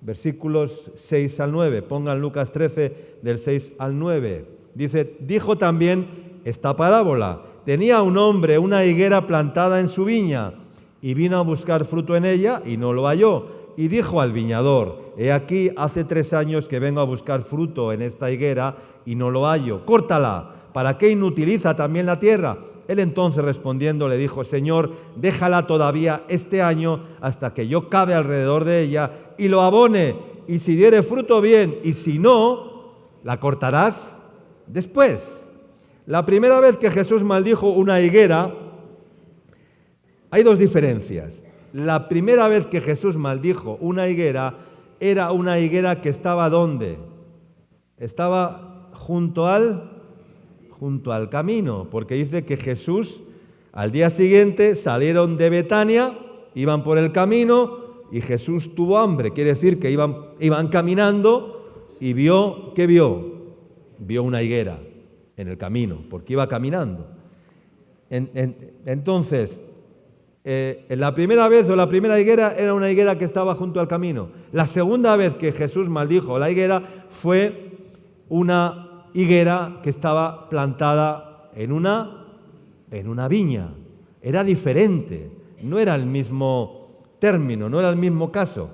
versículos 6 al 9. Pongan Lucas 13, del 6 al 9. Dice: dijo también esta parábola: tenía un hombre una higuera plantada en su viña, y vino a buscar fruto en ella, y no lo halló. Y dijo al viñador: he aquí, hace 3 años que vengo a buscar fruto en esta higuera, y no lo hallo. Córtala. ¿Para qué inutiliza también la tierra? Él entonces respondiendo le dijo: Señor, déjala todavía este año hasta que yo cabe alrededor de ella y lo abone, y si diere fruto bien, y si no, la cortarás después. La primera vez que Jesús maldijo una higuera, hay 2 diferencias. La primera vez que Jesús maldijo una higuera, era una higuera que estaba ¿dónde? Estaba junto al camino, porque dice que Jesús, al día siguiente, salieron de Betania, iban por el camino, y Jesús tuvo hambre. Quiere decir que iban caminando y vio, ¿qué vio? Vio una higuera en el camino, porque iba caminando. Entonces, la primera vez o la primera higuera era una higuera que estaba junto al camino. La segunda vez que Jesús maldijo la higuera fue una higuera que estaba plantada en una viña. Era diferente, no era el mismo término, no era el mismo caso.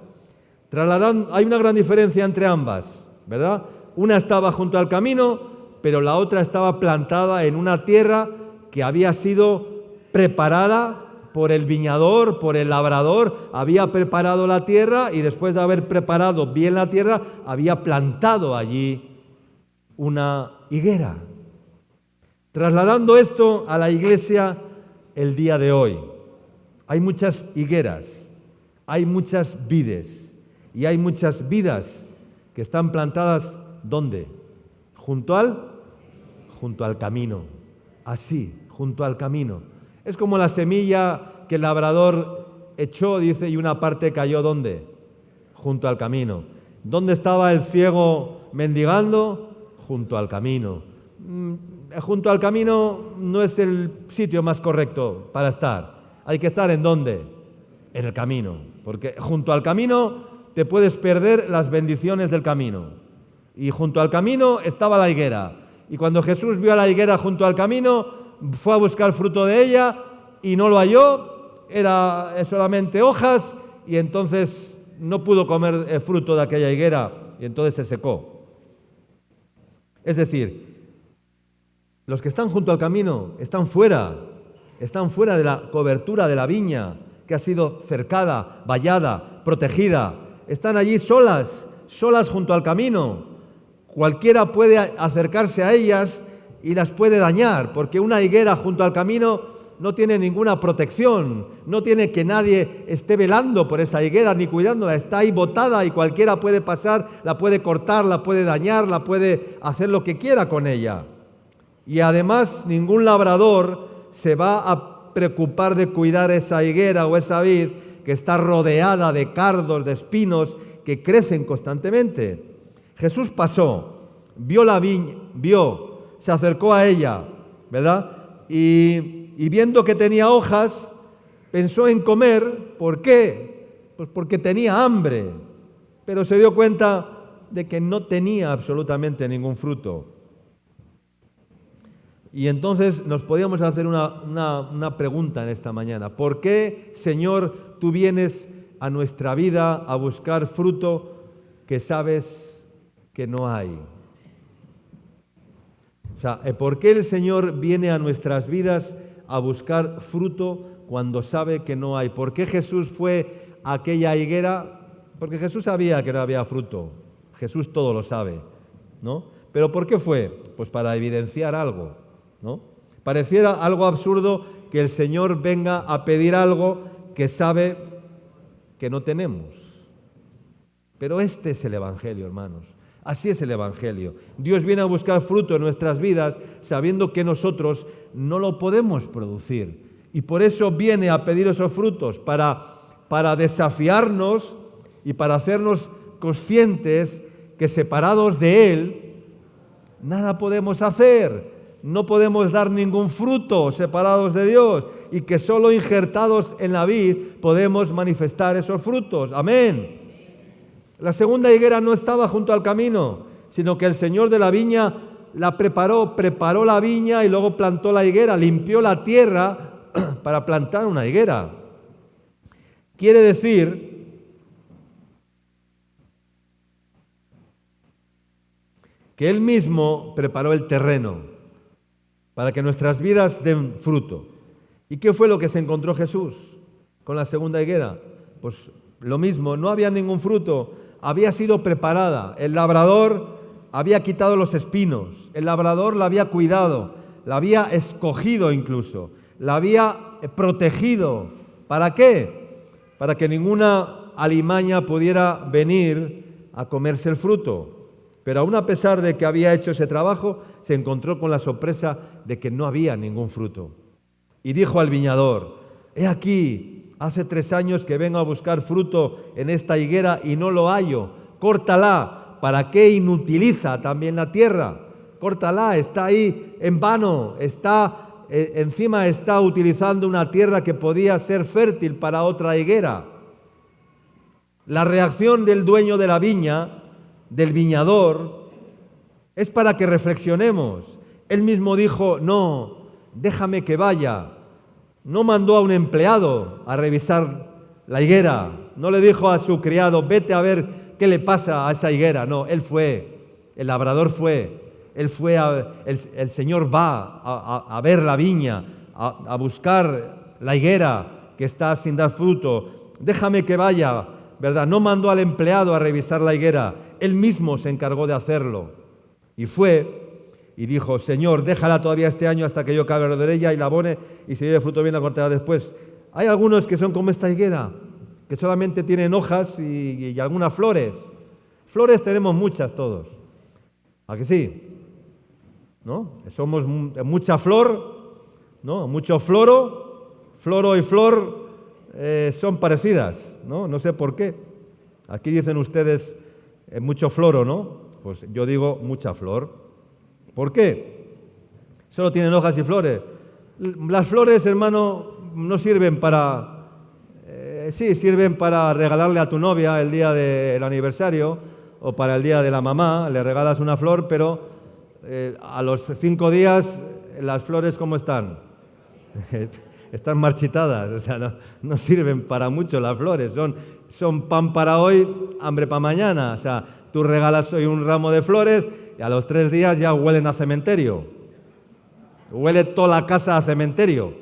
Hay una gran diferencia entre ambas, ¿verdad? Una estaba junto al camino, pero la otra estaba plantada en una tierra que había sido preparada por el viñador, por el labrador. Había preparado la tierra y después de haber preparado bien la tierra, había plantado allí una higuera. Trasladando esto a la iglesia el día de hoy, hay muchas higueras, hay muchas vides y hay muchas vidas que están plantadas ¿dónde? Junto al camino, así, junto al camino. Es como la semilla que el labrador echó, dice, y una parte cayó ¿dónde? Junto al camino. ¿Dónde estaba el ciego mendigando? Junto al camino. Junto al camino no es el sitio más correcto para estar. Hay que estar ¿en dónde? En el camino. Porque junto al camino te puedes perder las bendiciones del camino. Y junto al camino estaba la higuera. Y cuando Jesús vio a la higuera junto al camino, fue a buscar fruto de ella y no lo halló. Era solamente hojas, y entonces no pudo comer el fruto de aquella higuera, y entonces se secó. Es decir, los que están junto al camino están fuera de la cobertura de la viña, que ha sido cercada, vallada, protegida. Están allí solas junto al camino. Cualquiera puede acercarse a ellas y las puede dañar, porque una higuera junto al camino no tiene ninguna protección, no tiene que nadie esté velando por esa higuera ni cuidándola, está ahí botada y cualquiera puede pasar, la puede cortar, la puede dañar, la puede hacer lo que quiera con ella. Y además ningún labrador se va a preocupar de cuidar esa higuera o esa vid que está rodeada de cardos, de espinos que crecen constantemente. Jesús pasó, vio la viña, se acercó a ella, ¿verdad? Y viendo que tenía hojas, pensó en comer. ¿Por qué? Pues porque tenía hambre, pero se dio cuenta de que no tenía absolutamente ningún fruto. Y entonces nos podíamos hacer una pregunta en esta mañana. ¿Por qué, Señor, tú vienes a nuestra vida a buscar fruto que sabes que no hay? O sea, ¿por qué el Señor viene a nuestras vidas a buscar fruto cuando sabe que no hay? ¿Por qué Jesús fue a aquella higuera? Porque Jesús sabía que no había fruto. Jesús todo lo sabe, ¿no? ¿Pero por qué fue? Pues para evidenciar algo, ¿no? Pareciera algo absurdo que el Señor venga a pedir algo que sabe que no tenemos. Pero este es el Evangelio, hermanos. Así es el Evangelio. Dios viene a buscar fruto en nuestras vidas sabiendo que nosotros no lo podemos producir. Y por eso viene a pedir esos frutos, para desafiarnos y para hacernos conscientes que separados de Él, nada podemos hacer. No podemos dar ningún fruto separados de Dios y que solo injertados en la vid podemos manifestar esos frutos. Amén. La segunda higuera no estaba junto al camino, sino que el Señor de la viña la preparó la viña y luego plantó la higuera, limpió la tierra para plantar una higuera. Quiere decir que Él mismo preparó el terreno para que nuestras vidas den fruto. ¿Y qué fue lo que se encontró Jesús con la segunda higuera? Pues lo mismo, no había ningún fruto, había sido preparada. El labrador había quitado los espinos, el labrador la había cuidado, la había escogido incluso, la había protegido. ¿Para qué? Para que ninguna alimaña pudiera venir a comerse el fruto. Pero aún a pesar de que había hecho ese trabajo, se encontró con la sorpresa de que no había ningún fruto. Y dijo al viñador: he aquí, hace 3 años que vengo a buscar fruto en esta higuera y no lo hallo. Córtala. ¿Para qué inutiliza también la tierra? Córtala, está ahí en vano, encima está utilizando una tierra que podía ser fértil para otra higuera. La reacción del dueño de la viña, del viñador, es para que reflexionemos. Él mismo dijo: no, déjame que vaya. No mandó a un empleado a revisar la higuera. No le dijo a su criado: vete a ver qué le pasa a esa higuera. No, él fue, el labrador fue. Él fue, el Señor va a ver la viña, a buscar la higuera que está sin dar fruto. Déjame que vaya, ¿verdad? No mandó al empleado a revisar la higuera. Él mismo se encargó de hacerlo. Y fue y dijo: Señor, déjala todavía este año hasta que yo acabe de ella y la abone, y si dé fruto bien la cortará después. Hay algunos que son como esta higuera, que solamente tienen hojas y algunas flores. Flores tenemos muchas todos. ¿A que sí? ¿No? Somos mucha flor, ¿no? Mucho floro. Floro y flor son parecidas, ¿no? No sé por qué. Aquí dicen ustedes mucho floro, ¿no? Pues yo digo mucha flor. ¿Por qué? Solo tienen hojas y flores. Las flores, hermano, no sirven para... sí, sirven para regalarle a tu novia el día del aniversario o para el día de la mamá. Le regalas una flor, pero a los 5 días las flores, ¿cómo están? Están marchitadas, o sea, no sirven para mucho las flores. Son pan para hoy, hambre para mañana. O sea, tú regalas hoy un ramo de flores y a los 3 días ya huelen a cementerio. Huele toda la casa a cementerio.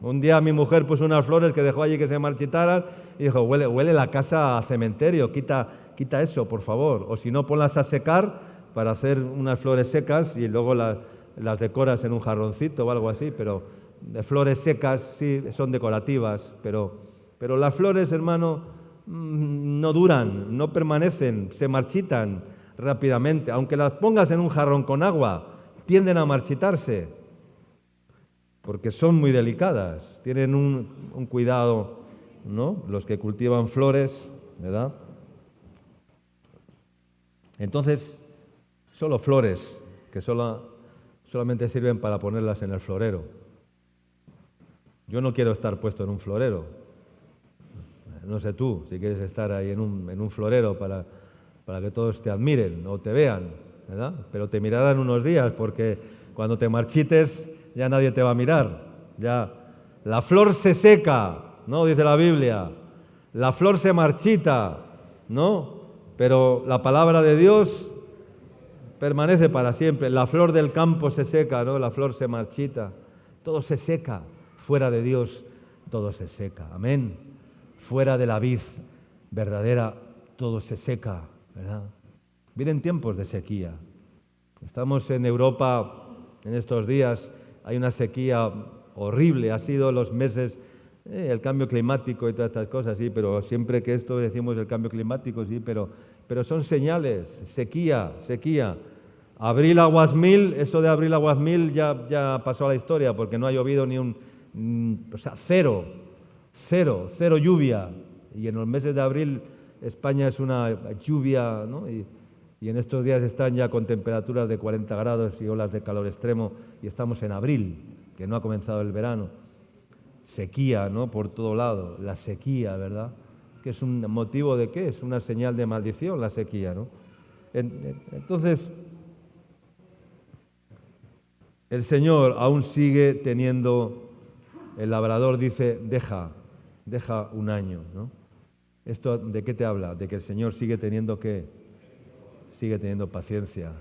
Un día mi mujer puso unas flores que dejó allí que se marchitaran y dijo: huele la casa a cementerio, quita eso, por favor. O si no, ponlas a secar para hacer unas flores secas y luego las decoras en un jarroncito o algo así. Pero de flores secas sí son decorativas, pero las flores, hermano, no duran, no permanecen, se marchitan rápidamente. Aunque las pongas en un jarrón con agua, tienden a marchitarse, porque son muy delicadas, tienen un cuidado, ¿no? Los que cultivan flores, ¿verdad? Entonces, solo flores, que solamente sirven para ponerlas en el florero. Yo no quiero estar puesto en un florero. No sé tú, si quieres estar ahí en un florero para que todos te admiren o te vean, ¿verdad? Pero te mirarán unos días, porque cuando te marchites ya nadie te va a mirar. Ya la flor se seca, ¿no? Dice la Biblia. La flor se marchita, ¿no? Pero la palabra de Dios permanece para siempre. La flor del campo se seca, ¿no? La flor se marchita. Todo se seca. Fuera de Dios, todo se seca. Amén. Fuera de la vid verdadera, todo se seca, ¿verdad? Vienen tiempos de sequía. Estamos en Europa en estos días. Hay una sequía horrible. Ha sido los meses, el cambio climático y todas estas cosas, sí, pero siempre que esto decimos el cambio climático, sí, pero son señales. Sequía, sequía. Abril aguas mil, eso de abril aguas mil ya pasó a la historia, porque no ha llovido cero lluvia. Y en los meses de abril España es una lluvia, ¿no? Y en estos días están ya con temperaturas de 40 grados y olas de calor extremo, y estamos en abril, que no ha comenzado el verano. Sequía, ¿no? Por todo lado, la sequía, ¿verdad? ¿Que es un motivo de qué? Es una señal de maldición la sequía, ¿no? Entonces, el Señor aún sigue teniendo, el labrador dice, deja un año, ¿no? ¿Esto de qué te habla? De que el Señor sigue teniendo ¿qué? Sigue teniendo paciencia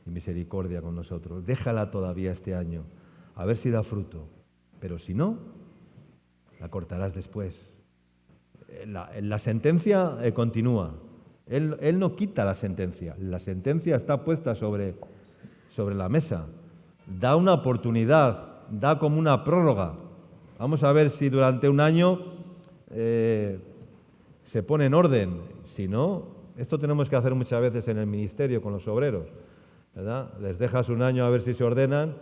y misericordia con nosotros. Déjala todavía este año, a ver si da fruto. Pero si no, la cortarás después. La sentencia continúa. Él no quita la sentencia. La sentencia está puesta sobre la mesa. Da una oportunidad, da como una prórroga. Vamos a ver si durante un año se pone en orden. Si no, esto tenemos que hacer muchas veces en el ministerio con los obreros, ¿verdad? Les dejas un año a ver si se ordenan,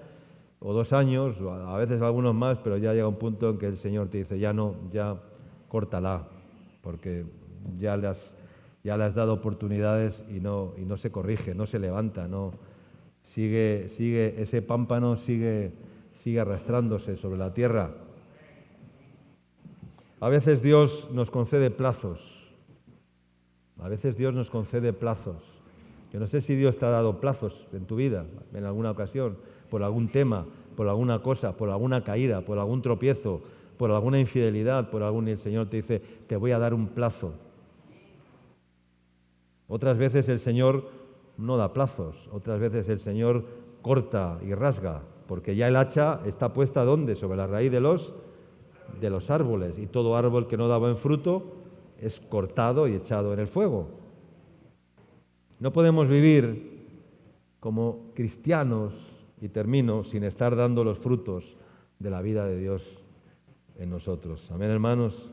o 2 años, o a veces algunos más, pero ya llega un punto en que el Señor te dice, ya no, ya córtala, porque ya le has dado oportunidades y no se corrige, no se levanta, no sigue ese pámpano sigue arrastrándose sobre la tierra. A veces Dios nos concede plazos. Yo no sé si Dios te ha dado plazos en tu vida, en alguna ocasión, por algún tema, por alguna cosa, por alguna caída, por algún tropiezo, por alguna infidelidad, y el Señor te dice, te voy a dar un plazo. Otras veces el Señor no da plazos, otras veces el Señor corta y rasga, porque ya el hacha está puesta ¿dónde? Sobre la raíz de los árboles, y todo árbol que no da buen fruto es cortado y echado en el fuego. No podemos vivir como cristianos, y termino, sin estar dando los frutos de la vida de Dios en nosotros. Amén, hermanos.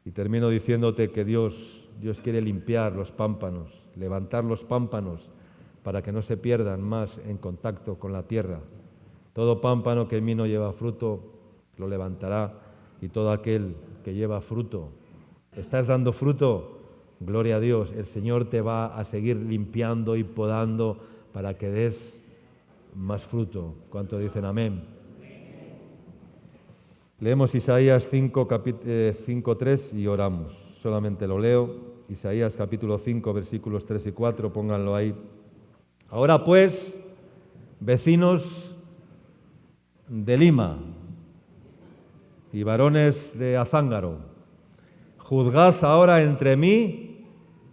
Y termino diciéndote que Dios quiere limpiar los pámpanos, levantar los pámpanos para que no se pierdan más en contacto con la tierra. Todo pámpano que en mí no lleva fruto, lo levantará, y todo aquel que lleva fruto. ¿Estás dando fruto? Gloria a Dios. El Señor te va a seguir limpiando y podando para que des más fruto. ¿Cuánto dicen amén? Leemos Isaías 5:3 y oramos. Solamente lo leo. Isaías capítulo 5, versículos 3 y 4, pónganlo ahí. Ahora pues, vecinos de Lima y varones de Azángaro, juzgad ahora entre mí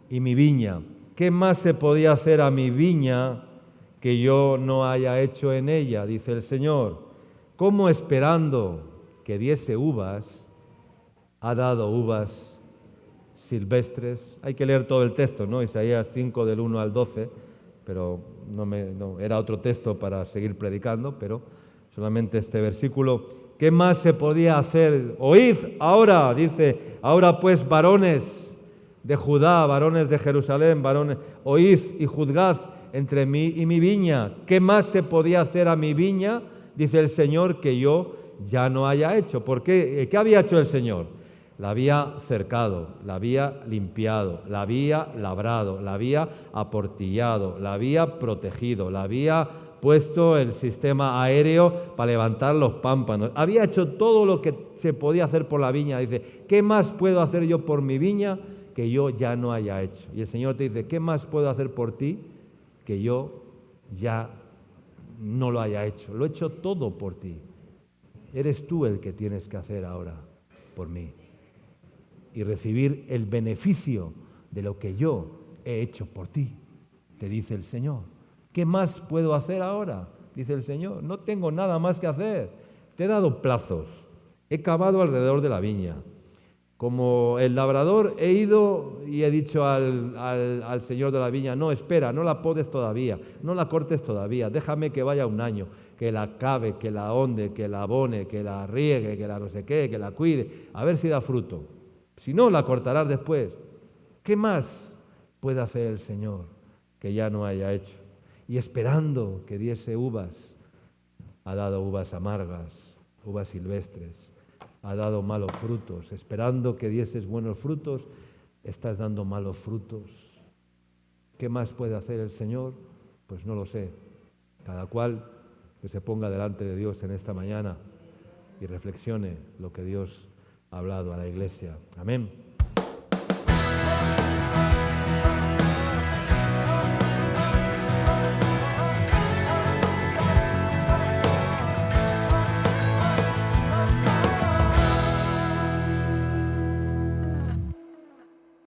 y mi viña. ¿Qué más se podía hacer a mi viña que yo no haya hecho en ella? Dice el Señor. ¿Cómo esperando que diese uvas, ha dado uvas silvestres? Hay que leer todo el texto, ¿no? Isaías 5 del 1 al 12, pero no era otro texto para seguir predicando, pero solamente este versículo. ¿Qué más se podía hacer? Oíd ahora, dice, ahora pues varones de Judá, varones de Jerusalén, varones, oíd y juzgad entre mí y mi viña. ¿Qué más se podía hacer a mi viña? Dice el Señor, que yo ya no haya hecho. ¿Por qué? ¿Qué había hecho el Señor? la había cercado, la había limpiado, la había labrado, la había aportillado, la había protegido, la había puesto el sistema aéreo para levantar los pámpanos. Había hecho todo lo que se podía hacer por la viña. Dice, ¿qué más puedo hacer yo por mi viña que yo ya no haya hecho? Y el Señor te dice, ¿qué más puedo hacer por ti que yo ya no lo haya hecho? Lo he hecho todo por ti. Eres tú el que tienes que hacer ahora por mí y recibir el beneficio de lo que yo he hecho por ti, te dice el Señor. ¿Qué más puedo hacer ahora? Dice el Señor. No tengo nada más que hacer. Te he dado plazos. He cavado alrededor de la viña. Como el labrador he ido y he dicho al señor de la viña, no, espera, no la podes todavía, no la cortes todavía, déjame que vaya un año, que la cave, que la honde, que la abone, que la riegue, que la no sé qué, que la cuide, a ver si da fruto. Si no, la cortarás después. ¿Qué más puede hacer el Señor que ya no haya hecho? Y esperando que diese uvas, ha dado uvas amargas, uvas silvestres, ha dado malos frutos. Esperando que dieses buenos frutos, estás dando malos frutos. ¿Qué más puede hacer el Señor? Pues no lo sé. Cada cual que se ponga delante de Dios en esta mañana y reflexione lo que Dios ha hablado a la iglesia. Amén.